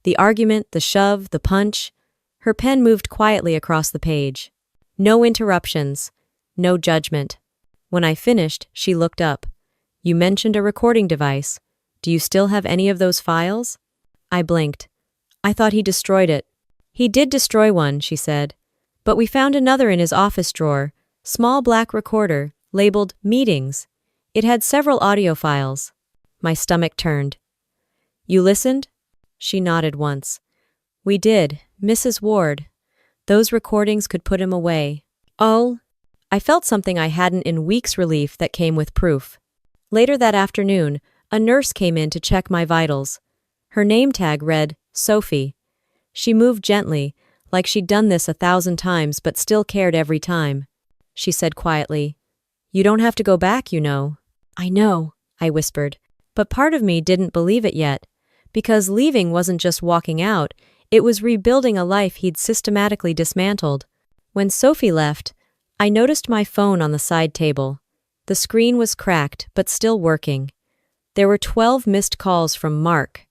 The argument, the shove, the punch." Her pen moved quietly across the page. No interruptions. No judgment. When I finished, she looked up. "You mentioned a recording device. Do you still have any of those files?" I blinked. "I thought he destroyed it." "He did destroy one," she said. "But we found another in his office drawer, small black recorder, labeled Meetings. It had several audio files." My stomach turned. "You listened?" She nodded once. "We did, Mrs. Ward. Those recordings could put him away." "Oh." I felt something I hadn't in weeks, relief that came with proof. Later that afternoon, a nurse came in to check my vitals. Her name tag read, Sophie. She moved gently, like she'd done this 1,000 times but still cared every time. She said quietly, "You don't have to go back, you know." "I know," I whispered, but part of me didn't believe it yet, because leaving wasn't just walking out, it was rebuilding a life he'd systematically dismantled. When Sophie left, I noticed my phone on the side table. The screen was cracked, but still working. There were 12 missed calls from Mark.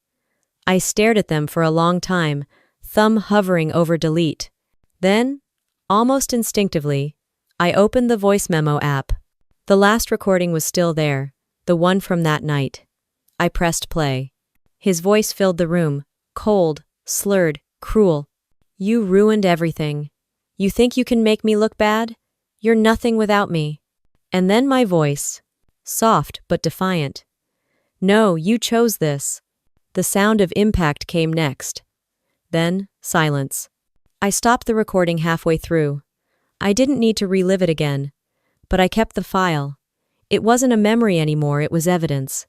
I stared at them for a long time, thumb hovering over delete. Then, almost instinctively, I opened the voice memo app. The last recording was still there, the one from that night. I pressed play. His voice filled the room, cold, slurred, cruel. "You ruined everything. You think you can make me look bad? You're nothing without me." And then my voice, soft but defiant. "No, you chose this." The sound of impact came next. Then, silence. I stopped the recording halfway through. I didn't need to relive it again. But I kept the file. It wasn't a memory anymore, it was evidence.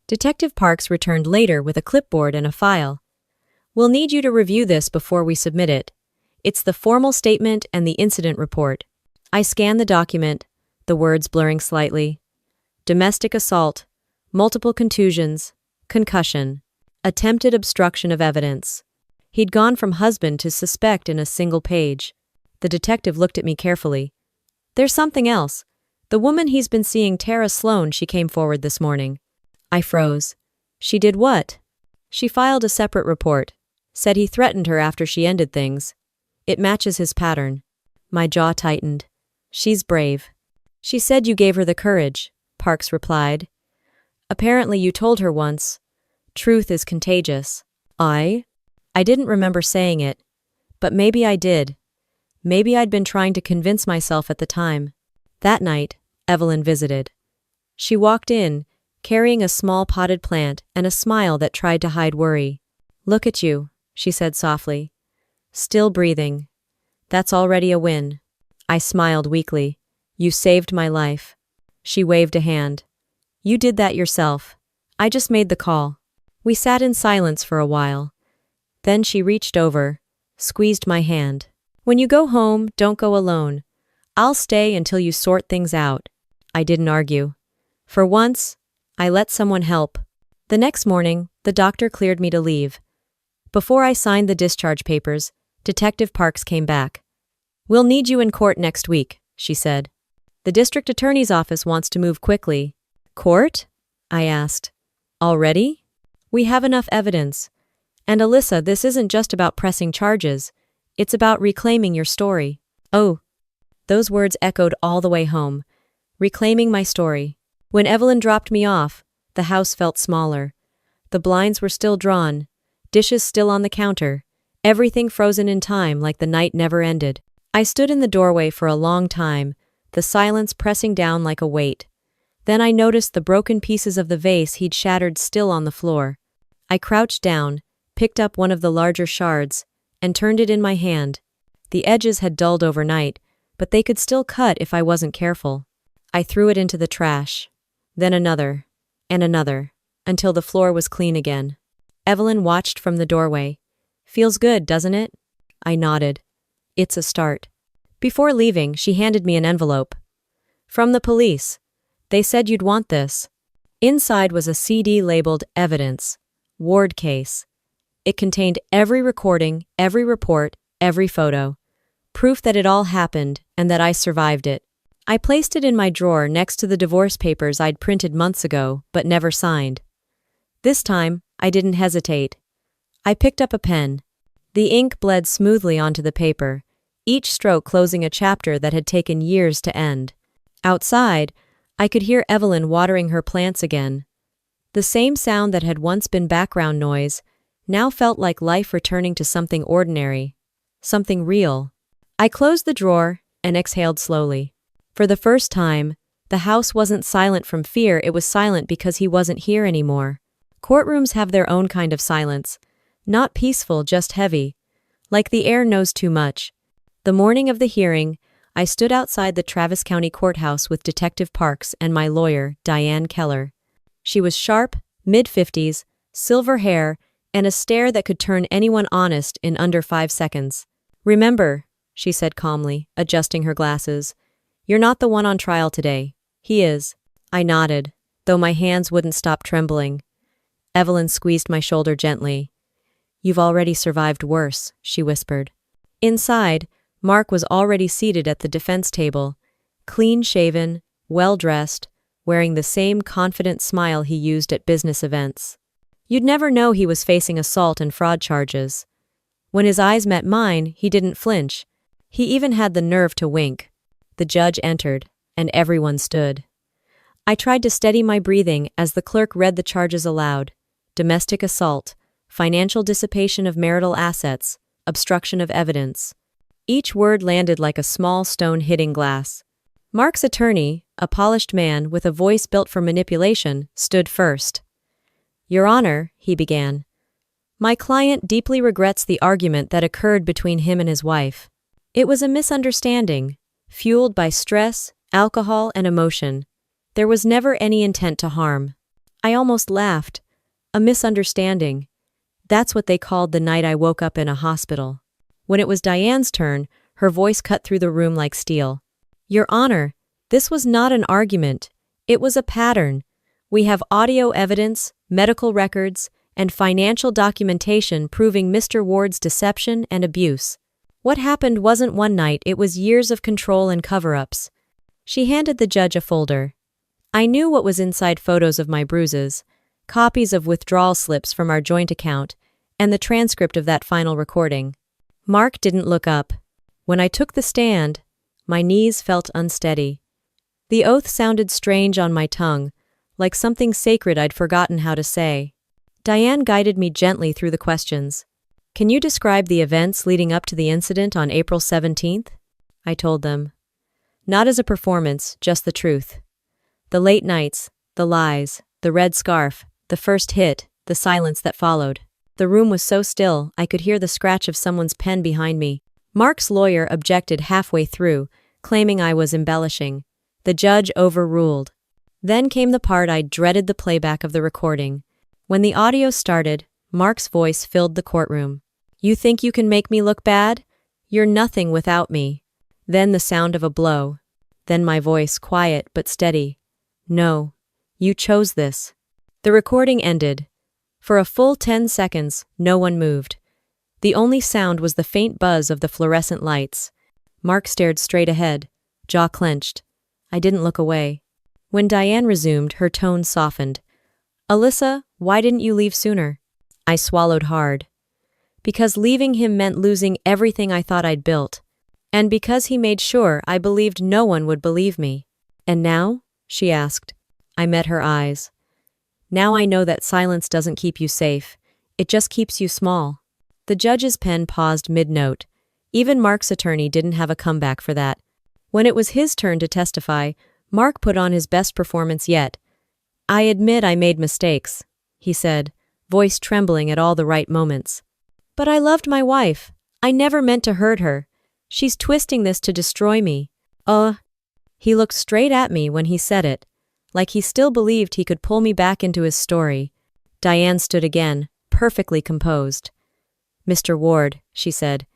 Detective Parks returned later with a clipboard and a file. "We'll need you to review this before we submit it. It's the formal statement and the incident report." I scanned the document, the words blurring slightly. Domestic assault, multiple contusions, concussion, attempted obstruction of evidence. He'd gone from husband to suspect in a single page. The detective looked at me carefully. "There's something else. The woman he's been seeing, Tara Sloan, she came forward this morning." I froze. "She did what?" "She filed a separate report. Said he threatened her after she ended things. It matches his pattern." My jaw tightened. "She's brave." "She said you gave her the courage," Parks replied. "Apparently you told her once. Truth is contagious." I didn't remember saying it. But maybe I did. Maybe I'd been trying to convince myself at the time. That night, Evelyn visited. She walked in, carrying a small potted plant and a smile that tried to hide worry. "Look at you," she said softly. "Still breathing. That's already a win." I smiled weakly. "You saved my life." She waved a hand. "You did that yourself. I just made the call." We sat in silence for a while. Then she reached over, squeezed my hand. "When you go home, don't go alone. I'll stay until you sort things out. I didn't argue. For once, I let someone help. The next morning, the doctor cleared me to leave. Before I signed the discharge papers, Detective Parks came back. "We'll need you in court next week," she said. "The district attorney's office wants to move quickly." "Court?" I asked. "Already?" "We have enough evidence. And Alyssa, this isn't just about pressing charges. It's about reclaiming your story." Oh, those words echoed all the way home. Reclaiming my story. When Evelyn dropped me off, the house felt smaller. The blinds were still drawn, dishes still on the counter, everything frozen in time like the night never ended. I stood in the doorway for a long time, the silence pressing down like a weight. Then I noticed the broken pieces of the vase he'd shattered still on the floor. I crouched down, picked up one of the larger shards, and turned it in my hand. The edges had dulled overnight, but they could still cut if I wasn't careful. I threw it into the trash. Then another, and another, until the floor was clean again. Evelyn watched from the doorway. "Feels good, doesn't it?" I nodded. "It's a start." Before leaving, she handed me an envelope. "From the police. They said you'd want this." Inside was a CD labeled Evidence, Ward Case. It contained every recording, every report, every photo. Proof that it all happened and that I survived it. I placed it in my drawer next to the divorce papers I'd printed months ago, but never signed. This time, I didn't hesitate. I picked up a pen. The ink bled smoothly onto the paper, each stroke closing a chapter that had taken years to end. Outside, I could hear Evelyn watering her plants again. The same sound that had once been background noise now felt like life returning to something ordinary, something real. I closed the drawer and exhaled slowly. For the first time, the house wasn't silent from fear, it was silent because he wasn't here anymore. Courtrooms have their own kind of silence. Not peaceful, just heavy. Like the air knows too much. The morning of the hearing, I stood outside the Travis County Courthouse with Detective Parks and my lawyer, Diane Keller. She was sharp, mid-50s, silver hair, and a stare that could turn anyone honest in under 5 seconds. "Remember," she said calmly, adjusting her glasses, "you're not the one on trial today. He is." I nodded, though my hands wouldn't stop trembling. Evelyn squeezed my shoulder gently. "You've already survived worse," she whispered. Inside, Mark was already seated at the defense table, clean-shaven, well-dressed, wearing the same confident smile he used at business events. You'd never know he was facing assault and fraud charges. When his eyes met mine, he didn't flinch. He even had the nerve to wink. The judge entered, and everyone stood. I tried to steady my breathing as the clerk read the charges aloud. Domestic assault, financial dissipation of marital assets, obstruction of evidence. Each word landed like a small stone hitting glass. Mark's attorney, a polished man with a voice built for manipulation, stood first. "Your Honor," he began, "my client deeply regrets the argument that occurred between him and his wife. It was a misunderstanding, fueled by stress, alcohol, and emotion. There was never any intent to harm." I almost laughed. A misunderstanding. That's what they called the night I woke up in a hospital. When it was Diane's turn, her voice cut through the room like steel. "Your Honor, this was not an argument. It was a pattern. We have audio evidence, medical records, and financial documentation proving Mr. Ward's deception and abuse. What happened wasn't one night, it was years of control and cover-ups." She handed the judge a folder. I knew what was inside: photos of my bruises, copies of withdrawal slips from our joint account, and the transcript of that final recording. Mark didn't look up. When I took the stand, my knees felt unsteady. The oath sounded strange on my tongue, like something sacred I'd forgotten how to say. Diane guided me gently through the questions. "Can you describe the events leading up to the incident on April 17th? I told them. Not as a performance, just the truth. The late nights, the lies, the red scarf, the first hit, the silence that followed. The room was so still, I could hear the scratch of someone's pen behind me. Mark's lawyer objected halfway through, claiming I was embellishing. The judge overruled. Then came the part I dreaded, the playback of the recording. When the audio started, Mark's voice filled the courtroom. "You think you can make me look bad? You're nothing without me. Then the sound of a blow. Then my voice, quiet but steady. No. You chose this. The recording ended. For a full 10 seconds, no one moved. The only sound was the faint buzz of the fluorescent lights. Mark stared straight ahead, jaw clenched. I didn't look away. When Diane resumed, her tone softened. Alyssa, why didn't you leave sooner? I swallowed hard. Because leaving him meant losing everything I thought I'd built. And because he made sure I believed no one would believe me. And now? She asked. I met her eyes. Now I know that silence doesn't keep you safe. It just keeps you small. The judge's pen paused mid-note. Even Mark's attorney didn't have a comeback for that. When it was his turn to testify, Mark put on his best performance yet. I admit I made mistakes, he said, voice trembling at all the right moments. But I loved my wife. I never meant to hurt her. She's twisting this to destroy me. He looked straight at me when he said it, like he still believed he could pull me back into his story. Diane stood again, perfectly composed. Mr. Ward, she said,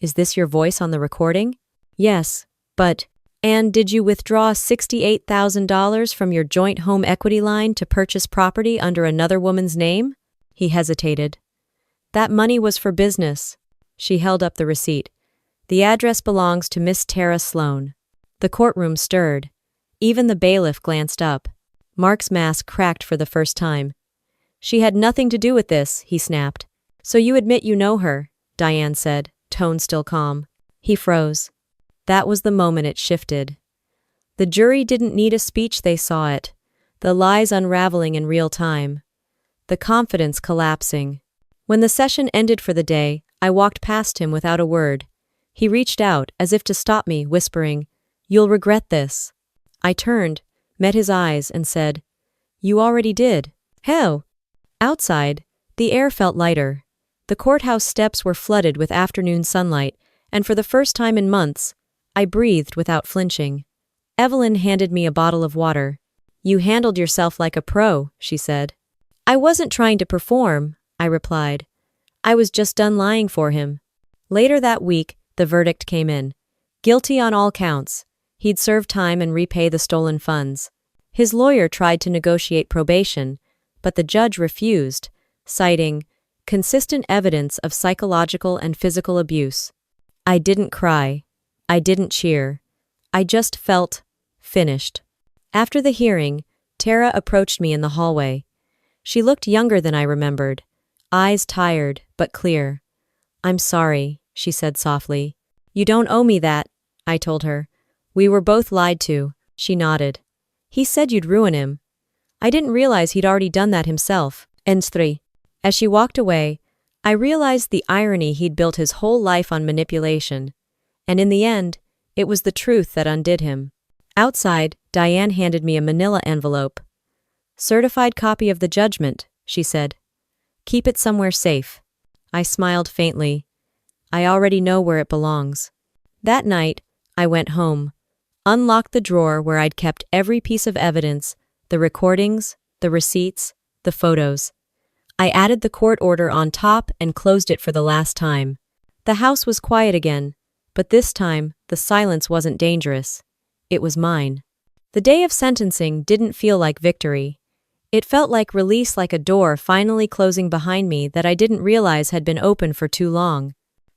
is this your voice on the recording? Yes, but... And did you withdraw $68,000 from your joint home equity line to purchase property under another woman's name? He hesitated. That money was for business. She held up the receipt. The address belongs to Miss Tara Sloan. The courtroom stirred. Even the bailiff glanced up. Mark's mask cracked for the first time. She had nothing to do with this, he snapped. So you admit you know her, Diane said, tone still calm. He froze. That was the moment it shifted. The jury didn't need a speech, they saw it. The lies unraveling in real time. The confidence collapsing. When the session ended for the day, I walked past him without a word. He reached out, as if to stop me, whispering, You'll regret this. I turned, met his eyes, and said, You already did. How? Outside, the air felt lighter. The courthouse steps were flooded with afternoon sunlight, and for the first time in months, I breathed without flinching. Evelyn handed me a bottle of water. You handled yourself like a pro, she said. I wasn't trying to perform, I replied. I was just done lying for him. Later that week, the verdict came in. Guilty on all counts. He'd serve time and repay the stolen funds. His lawyer tried to negotiate probation, but the judge refused, citing consistent evidence of psychological and physical abuse. I didn't cry. I didn't cheer. I just felt finished. After the hearing, Tara approached me in the hallway. She looked younger than I remembered, eyes tired but clear. I'm sorry, she said softly. You don't owe me that, I told her. We were both lied to, she nodded. He said you'd ruin him. I didn't realize he'd already done that himself. Ends 3. As she walked away, I realized the irony he'd built his whole life on manipulation. And in the end, it was the truth that undid him. Outside, Diane handed me a manila envelope. Certified copy of the judgment, she said. Keep it somewhere safe. I smiled faintly. I already know where it belongs. That night, I went home, unlocked the drawer where I'd kept every piece of evidence, the recordings, the receipts, the photos. I added the court order on top and closed it for the last time. The house was quiet again. But this time, the silence wasn't dangerous. It was mine. The day of sentencing didn't feel like victory. It felt like release, like a door finally closing behind me that I didn't realize had been open for too long.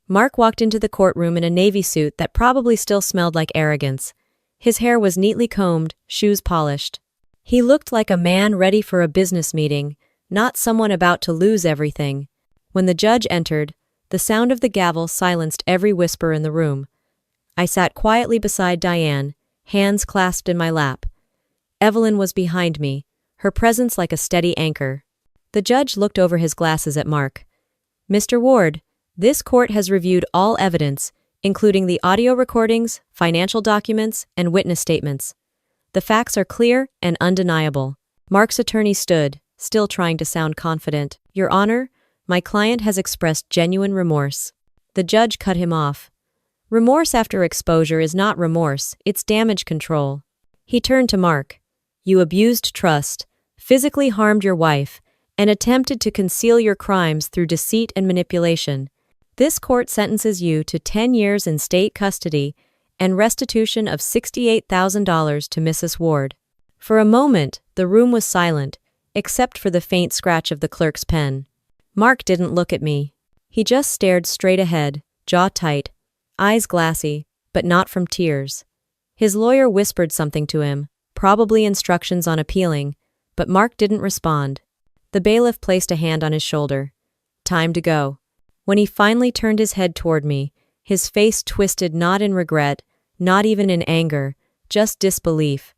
Mark walked into the courtroom in a navy suit that probably still smelled like arrogance. His hair was neatly combed, shoes polished. He looked like a man ready for a business meeting, not someone about to lose everything. When the judge entered, the sound of the gavel silenced every whisper in the room. I sat quietly beside Diane, hands clasped in my lap. Evelyn was behind me, her presence like a steady anchor. The judge looked over his glasses at Mark. Mr. Ward, this court has reviewed all evidence, including the audio recordings, financial documents, and witness statements. The facts are clear and undeniable. Mark's attorney stood, still trying to sound confident. Your Honor, my client has expressed genuine remorse. The judge cut him off. Remorse after exposure is not remorse, it's damage control. He turned to Mark. You abused trust, physically harmed your wife, and attempted to conceal your crimes through deceit and manipulation. This court sentences you to 10 years in state custody and restitution of $68,000 to Mrs. Ward. For a moment, the room was silent, except for the faint scratch of the clerk's pen. Mark didn't look at me. He just stared straight ahead, jaw tight, eyes glassy, but not from tears. His lawyer whispered something to him, probably instructions on appealing, but Mark didn't respond. The bailiff placed a hand on his shoulder. Time to go. When he finally turned his head toward me, his face twisted not in regret, not even in anger, just disbelief.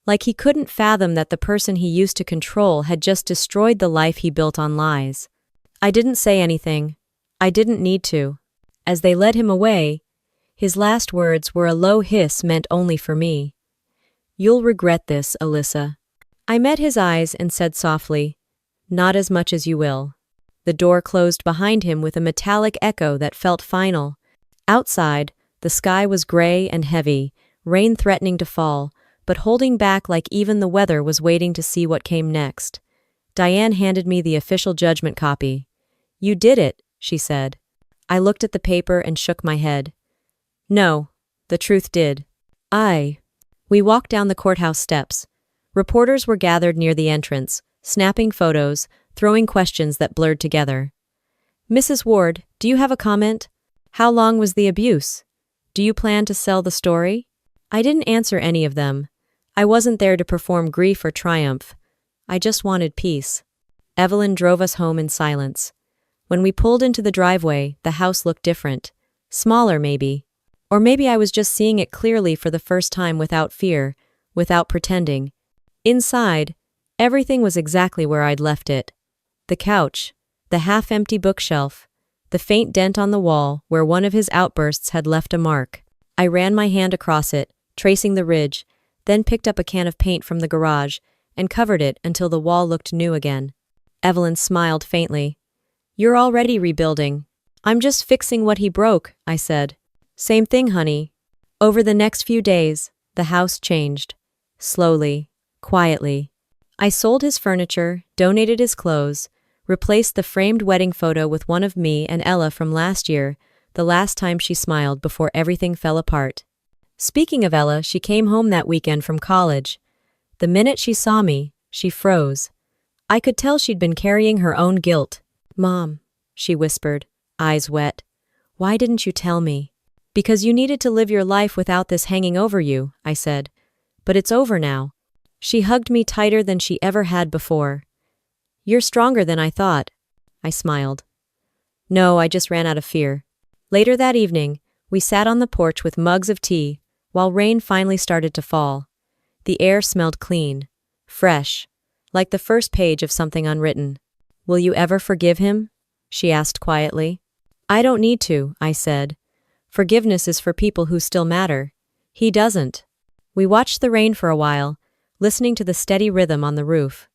Like he couldn't fathom that the person he used to control had just destroyed the life he built on lies. I didn't say anything. I didn't need to. As they led him away, his last words were a low hiss meant only for me. "You'll regret this, Alyssa." I met his eyes and said softly, "Not as much as you will." The door closed behind him with a metallic echo that felt final. Outside, the sky was gray and heavy, rain threatening to fall, but holding back like even the weather was waiting to see what came next. Diane handed me the official judgment copy. "You did it," she said. I looked at the paper and shook my head. No, the truth did. We walked down the courthouse steps. Reporters were gathered near the entrance, snapping photos, throwing questions that blurred together. "Mrs. Ward, do you have a comment? How long was the abuse? Do you plan to sell the story?" I didn't answer any of them. I wasn't there to perform grief or triumph. I just wanted peace. Evelyn drove us home in silence. When we pulled into the driveway, the house looked different. Smaller, maybe. Or maybe I was just seeing it clearly for the first time without fear, without pretending. Inside, everything was exactly where I'd left it. The couch, the half-empty bookshelf, the faint dent on the wall where one of his outbursts had left a mark. I ran my hand across it, tracing the ridge, then picked up a can of paint from the garage and covered it until the wall looked new again. Evelyn smiled faintly. "You're already rebuilding." "I'm just fixing what he broke," I said. "Same thing, honey." Over the next few days, the house changed. Slowly, quietly. I sold his furniture, donated his clothes, replaced the framed wedding photo with one of me and Ella from last year, the last time she smiled before everything fell apart. Speaking of Ella, she came home that weekend from college. The minute she saw me, she froze. I could tell she'd been carrying her own guilt. "Mom," she whispered, eyes wet. "Why didn't you tell me?" "Because you needed to live your life without this hanging over you," I said. "But it's over now." She hugged me tighter than she ever had before. "You're stronger than I thought." I smiled. "No, I just ran out of fear." Later that evening, we sat on the porch with mugs of tea, while rain finally started to fall. The air smelled clean, fresh, like the first page of something unwritten. "Will you ever forgive him?" she asked quietly. "I don't need to," I said. "Forgiveness is for people who still matter. He doesn't." We watched the rain for a while, listening to the steady rhythm on the roof.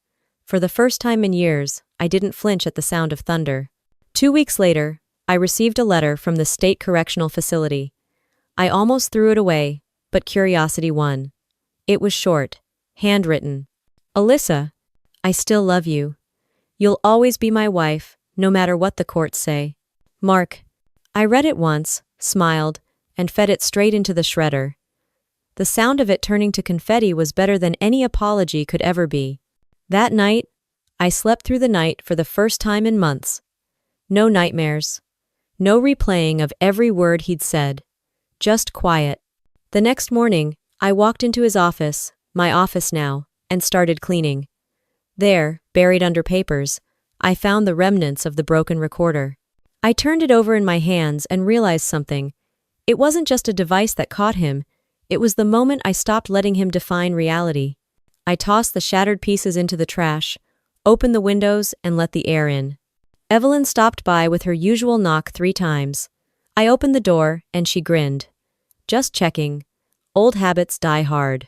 For the first time in years, I didn't flinch at the sound of thunder. 2 weeks later, I received a letter from the state correctional facility. I almost threw it away, but curiosity won. It was short, handwritten. "Alyssa, I still love you. You'll always be my wife, no matter what the courts say. Mark." I read it once, smiled, and fed it straight into the shredder. The sound of it turning to confetti was better than any apology could ever be. That night, I slept through the night for the first time in months. No nightmares. No replaying of every word he'd said. Just quiet. The next morning, I walked into his office, my office now, and started cleaning. There, buried under papers, I found the remnants of the broken recorder. I turned it over in my hands and realized something. It wasn't just a device that caught him. It was the moment I stopped letting him define reality. I tossed the shattered pieces into the trash, opened the windows, and let the air in. Evelyn stopped by with her usual knock 3 times. I opened the door, and she grinned. "Just checking. Old habits die hard."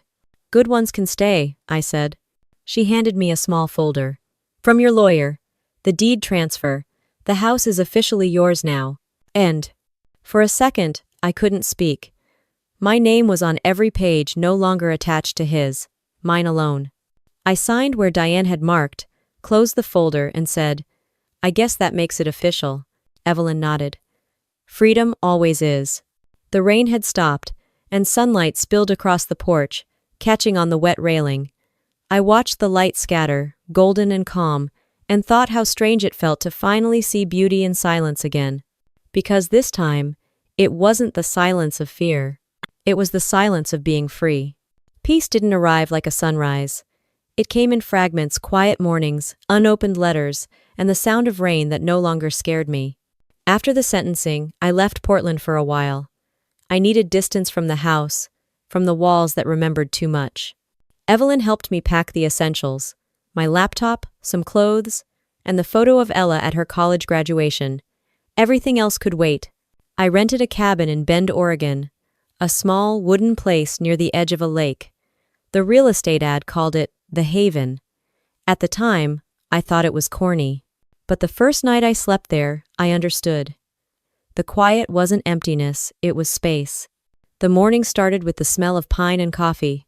"Good ones can stay," I said. She handed me a small folder. "From your lawyer. The deed transfer. The house is officially yours now. And." For a second, I couldn't speak. My name was on every page, no longer attached to his. Mine alone. I signed where Diane had marked, closed the folder, and said, "I guess that makes it official." Evelyn nodded. "Freedom always is." The rain had stopped, and sunlight spilled across the porch, catching on the wet railing. I watched the light scatter, golden and calm, and thought how strange it felt to finally see beauty in silence again. Because this time, it wasn't the silence of fear. It was the silence of being free. Peace didn't arrive like a sunrise. It came in fragments, quiet mornings, unopened letters, and the sound of rain that no longer scared me. After the sentencing, I left Portland for a while. I needed distance from the house, from the walls that remembered too much. Evelyn helped me pack the essentials: my laptop, some clothes, and the photo of Ella at her college graduation. Everything else could wait. I rented a cabin in Bend, Oregon, a small wooden place near the edge of a lake. The real estate ad called it The Haven. At the time, I thought it was corny. But the first night I slept there, I understood. The quiet wasn't emptiness, it was space. The morning started with the smell of pine and coffee.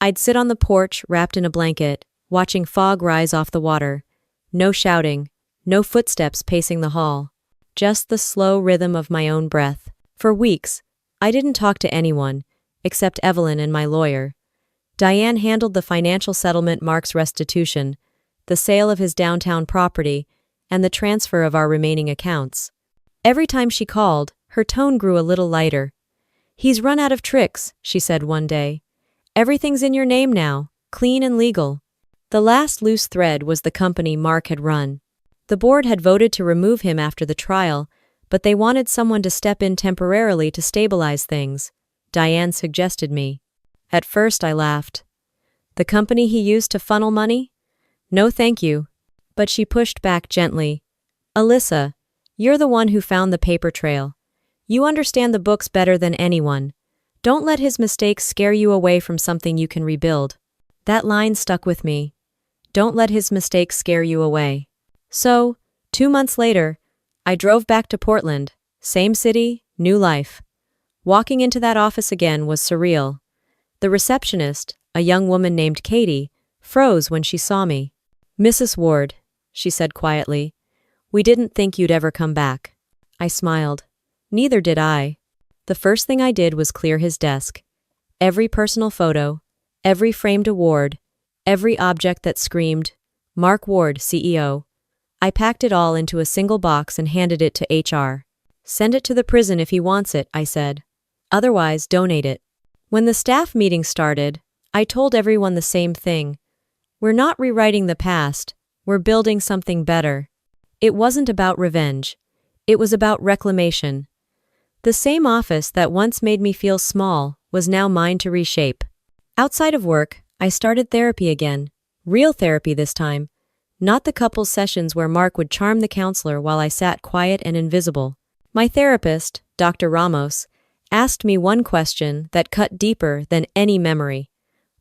I'd sit on the porch, wrapped in a blanket, watching fog rise off the water. No shouting, no footsteps pacing the hall. Just the slow rhythm of my own breath. For weeks, I didn't talk to anyone, except Evelyn and my lawyer. Diane handled the financial settlement, Mark's restitution, the sale of his downtown property, and the transfer of our remaining accounts. Every time she called, her tone grew a little lighter. "He's run out of tricks," she said one day. "Everything's in your name now, clean and legal." The last loose thread was the company Mark had run. The board had voted to remove him after the trial, but they wanted someone to step in temporarily to stabilize things. Diane suggested me. At first I laughed. The company he used to funnel money? No thank you. But she pushed back gently. "Alyssa, you're the one who found the paper trail. You understand the books better than anyone. Don't let his mistakes scare you away from something you can rebuild." That line stuck with me. Don't let his mistakes scare you away. So, 2 months later, I drove back to Portland. Same city, new life. Walking into that office again was surreal. The receptionist, a young woman named Katie, froze when she saw me. "Mrs. Ward," she said quietly, "we didn't think you'd ever come back." I smiled. Neither did I. The first thing I did was clear his desk. Every personal photo, every framed award, every object that screamed, "Mark Ward, CEO." I packed it all into a single box and handed it to HR. "Send it to the prison if he wants it," I said. "Otherwise, donate it." When the staff meeting started, I told everyone the same thing. We're not rewriting the past, we're building something better. It wasn't about revenge. It was about reclamation. The same office that once made me feel small was now mine to reshape. Outside of work, I started therapy again. Real therapy this time. Not the couples sessions where Mark would charm the counselor while I sat quiet and invisible. My therapist, Dr. Ramos, asked me one question that cut deeper than any memory.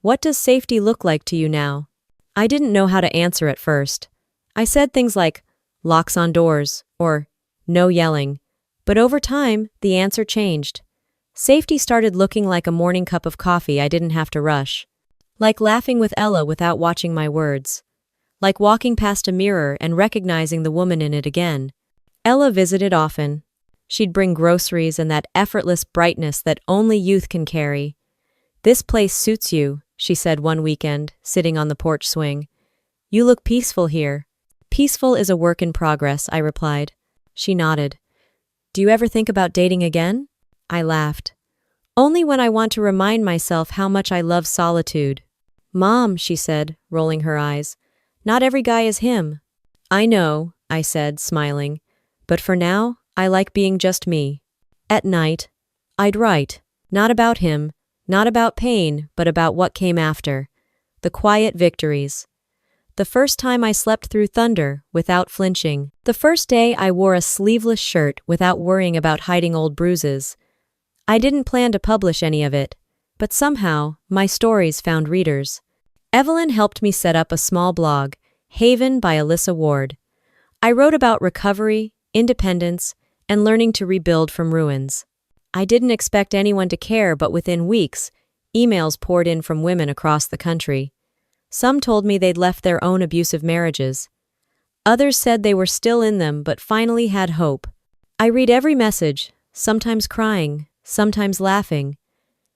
"What does safety look like to you now?" I didn't know how to answer at first. I said things like, "locks on doors," or "no yelling." But over time, the answer changed. Safety started looking like a morning cup of coffee I didn't have to rush. Like laughing with Ella without watching my words. Like walking past a mirror and recognizing the woman in it again. Ella visited often. She'd bring groceries and that effortless brightness that only youth can carry. "This place suits you," she said one weekend, sitting on the porch swing. "You look peaceful here." "Peaceful is a work in progress," I replied. She nodded. "Do you ever think about dating again?" I laughed. "Only when I want to remind myself how much I love solitude." "Mom," she said, rolling her eyes, "not every guy is him." "I know," I said, smiling. "But for now, I like being just me." At night, I'd write. Not about him, not about pain, but about what came after. The quiet victories. The first time I slept through thunder without flinching. The first day I wore a sleeveless shirt without worrying about hiding old bruises. I didn't plan to publish any of it, but somehow my stories found readers. Evelyn helped me set up a small blog, Haven by Alyssa Ward. I wrote about recovery, independence, and learning to rebuild from ruins. I didn't expect anyone to care, but within weeks, emails poured in from women across the country. Some told me they'd left their own abusive marriages. Others said they were still in them but finally had hope. I read every message, sometimes crying, sometimes laughing.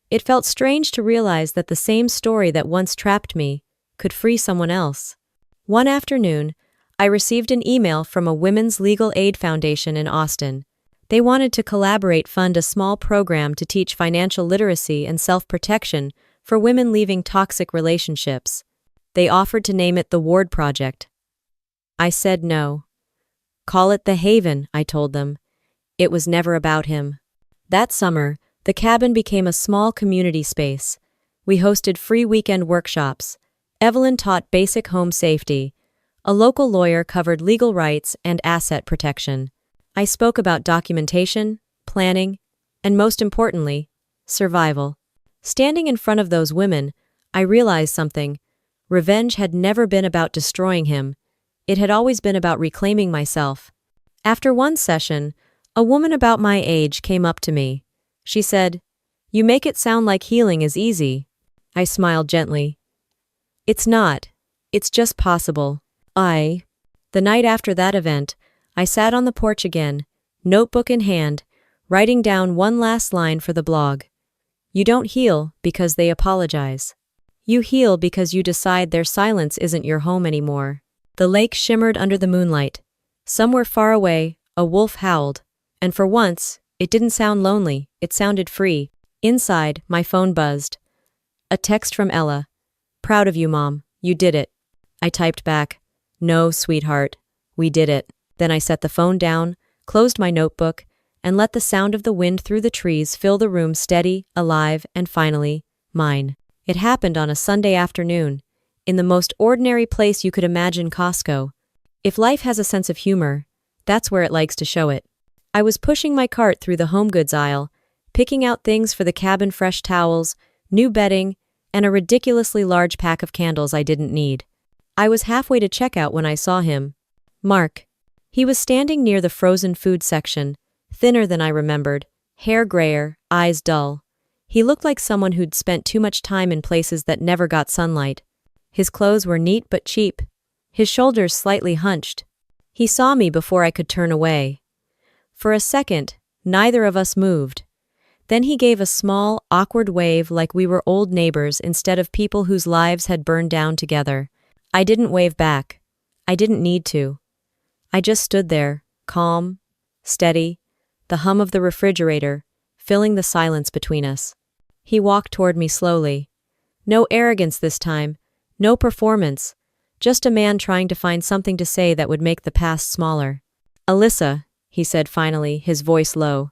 It felt strange to realize that the same story that once trapped me could free someone else. One afternoon, I received an email from a women's legal aid foundation in Austin. They wanted to fund a small program to teach financial literacy and self-protection for women leaving toxic relationships. They offered to name it the Ward Project. I said no. Call it the Haven, I told them. It was never about him. That summer, the cabin became a small community space. We hosted free weekend workshops. Evelyn taught basic home safety. A local lawyer covered legal rights and asset protection. I spoke about documentation, planning, and most importantly, survival. Standing in front of those women, I realized something. Revenge had never been about destroying him. It had always been about reclaiming myself. After one session, a woman about my age came up to me. She said, "You make it sound like healing is easy." I smiled gently. "It's not. It's just possible." The night after that event, I sat on the porch again, notebook in hand, writing down one last line for the blog. You don't heal because they apologize. You heal because you decide their silence isn't your home anymore. The lake shimmered under the moonlight. Somewhere far away, a wolf howled. And for once, it didn't sound lonely, it sounded free. Inside, my phone buzzed. A text from Ella. "Proud of you, Mom. You did it." I typed back, "No, sweetheart. We did it." Then I set the phone down, closed my notebook, and let the sound of the wind through the trees fill the room steady, alive, and finally, mine. It happened on a Sunday afternoon, in the most ordinary place you could imagine, Costco. If life has a sense of humor, that's where it likes to show it. I was pushing my cart through the home goods aisle, picking out things for the cabin: fresh towels, new bedding, and a ridiculously large pack of candles I didn't need. I was halfway to checkout when I saw him. Mark. He was standing near the frozen food section, thinner than I remembered, hair grayer, eyes dull. He looked like someone who'd spent too much time in places that never got sunlight. His clothes were neat but cheap, his shoulders slightly hunched. He saw me before I could turn away. For a second, neither of us moved. Then he gave a small, awkward wave like we were old neighbors instead of people whose lives had burned down together. I didn't wave back. I didn't need to. I just stood there, calm, steady, the hum of the refrigerator, filling the silence between us. He walked toward me slowly. No arrogance this time, no performance, just a man trying to find something to say that would make the past smaller. "Alyssa," he said finally, his voice low.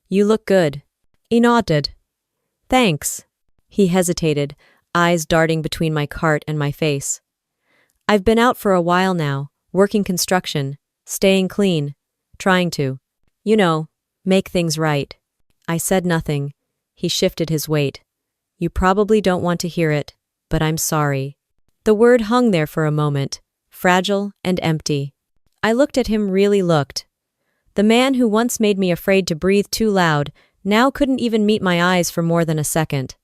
"You look good." He nodded. "Thanks." He hesitated, eyes darting between my cart and my face. "I've been out for a while now, working construction, staying clean, trying to, make things right." I said nothing. He shifted his weight. "You probably don't want to hear it, but I'm sorry." The word hung there for a moment, fragile and empty. I looked at him, really looked. The man who once made me afraid to breathe too loud now couldn't even meet my eyes for more than a second.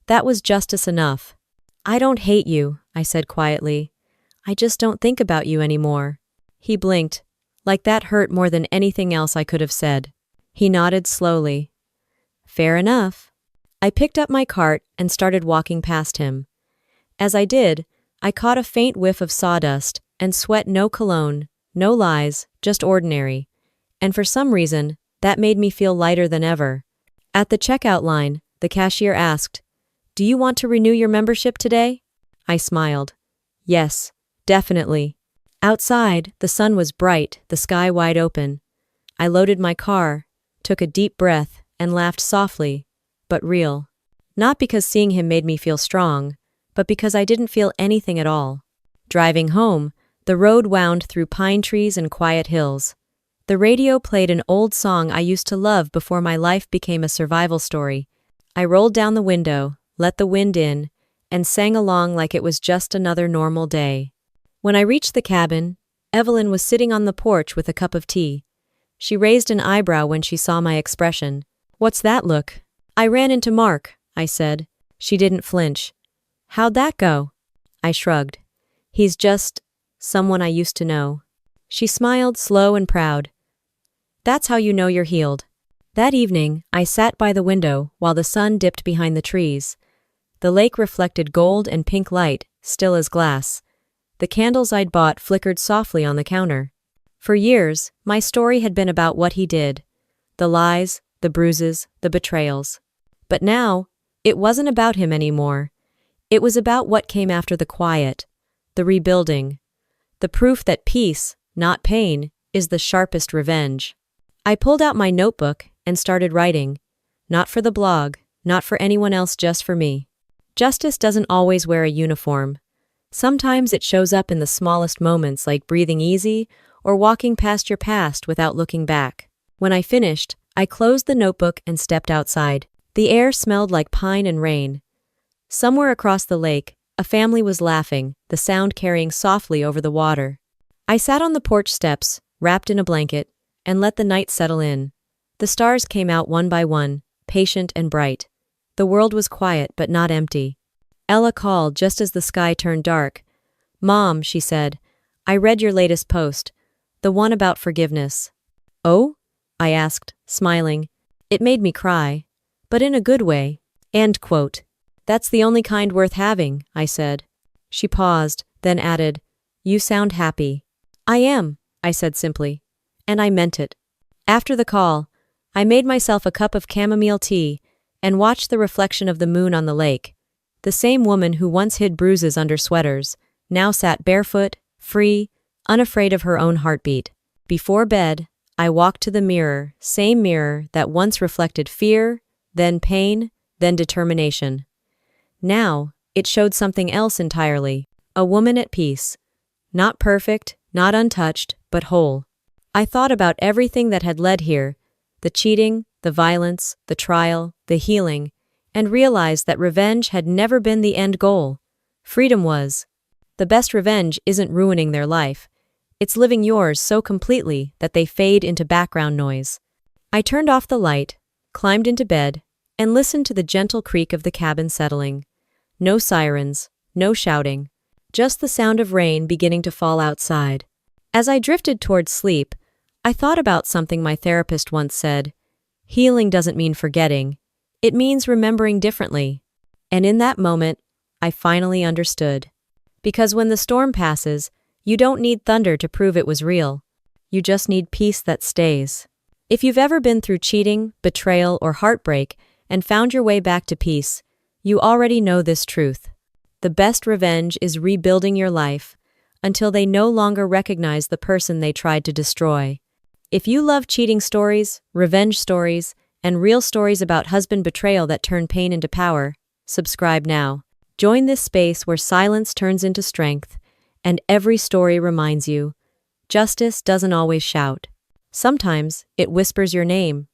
That was justice enough. "I don't hate you," I said quietly. "I just don't think about you anymore." He blinked, like that hurt more than anything else I could have said. He nodded slowly. "Fair enough." I picked up my cart and started walking past him. As I did, I caught a faint whiff of sawdust and sweat. No cologne, no lies, just ordinary. And for some reason, that made me feel lighter than ever. At the checkout line, the cashier asked, "Do you want to renew your membership today?" I smiled. "Yes, definitely." Outside, the sun was bright, the sky wide open. I loaded my car, took a deep breath, and laughed softly, but real. Not because seeing him made me feel strong, but because I didn't feel anything at all. Driving home, the road wound through pine trees and quiet hills. The radio played an old song I used to love before my life became a survival story. I rolled down the window, let the wind in, and sang along like it was just another normal day. When I reached the cabin, Evelyn was sitting on the porch with a cup of tea. She raised an eyebrow when she saw my expression. "What's that look?" "I ran into Mark," I said. She didn't flinch. "How'd that go?" I shrugged. "He's just someone I used to know." She smiled, slow and proud. "That's how you know you're healed." That evening, I sat by the window while the sun dipped behind the trees. The lake reflected gold and pink light, still as glass. The candles I'd bought flickered softly on the counter. For years, my story had been about what he did. The lies, the bruises, the betrayals. But now, it wasn't about him anymore. It was about what came after the quiet, the rebuilding, the proof that peace, not pain, is the sharpest revenge. I pulled out my notebook and started writing. Not for the blog, not for anyone else, just for me. Justice doesn't always wear a uniform. Sometimes it shows up in the smallest moments, like breathing easy or walking past your past without looking back. When I finished, I closed the notebook and stepped outside. The air smelled like pine and rain. Somewhere across the lake, a family was laughing, the sound carrying softly over the water. I sat on the porch steps, wrapped in a blanket, and let the night settle in. The stars came out one by one, patient and bright. The world was quiet but not empty. Ella called just as the sky turned dark. "Mom," she said, "I read your latest post, the one about forgiveness." "Oh?" I asked, smiling. It made me cry, but in a good way. End quote. "That's the only kind worth having," I said. She paused, then added, "You sound happy." "I am," I said simply. And I meant it. After the call, I made myself a cup of chamomile tea and watched the reflection of the moon on the lake. The same woman who once hid bruises under sweaters now sat barefoot, free, unafraid of her own heartbeat. Before bed, I walked to the mirror, same mirror that once reflected fear, then pain, then determination. Now, it showed something else entirely. A woman at peace. Not perfect, not untouched, but whole. I thought about everything that had led here, the cheating, the violence, the trial, the healing, and realized that revenge had never been the end goal. Freedom was. The best revenge isn't ruining their life. It's living yours so completely that they fade into background noise. I turned off the light, climbed into bed, and listened to the gentle creak of the cabin settling. No sirens, no shouting, just the sound of rain beginning to fall outside. As I drifted towards sleep, I thought about something my therapist once said. Healing doesn't mean forgetting. It means remembering differently. And in that moment, I finally understood. Because when the storm passes, you don't need thunder to prove it was real. You just need peace that stays. If you've ever been through cheating, betrayal, or heartbreak and found your way back to peace, you already know this truth. The best revenge is rebuilding your life until they no longer recognize the person they tried to destroy. If you love cheating stories, revenge stories, and real stories about husband betrayal that turn pain into power, subscribe now. Join this space where silence turns into strength, and every story reminds you, justice doesn't always shout. Sometimes it whispers your name,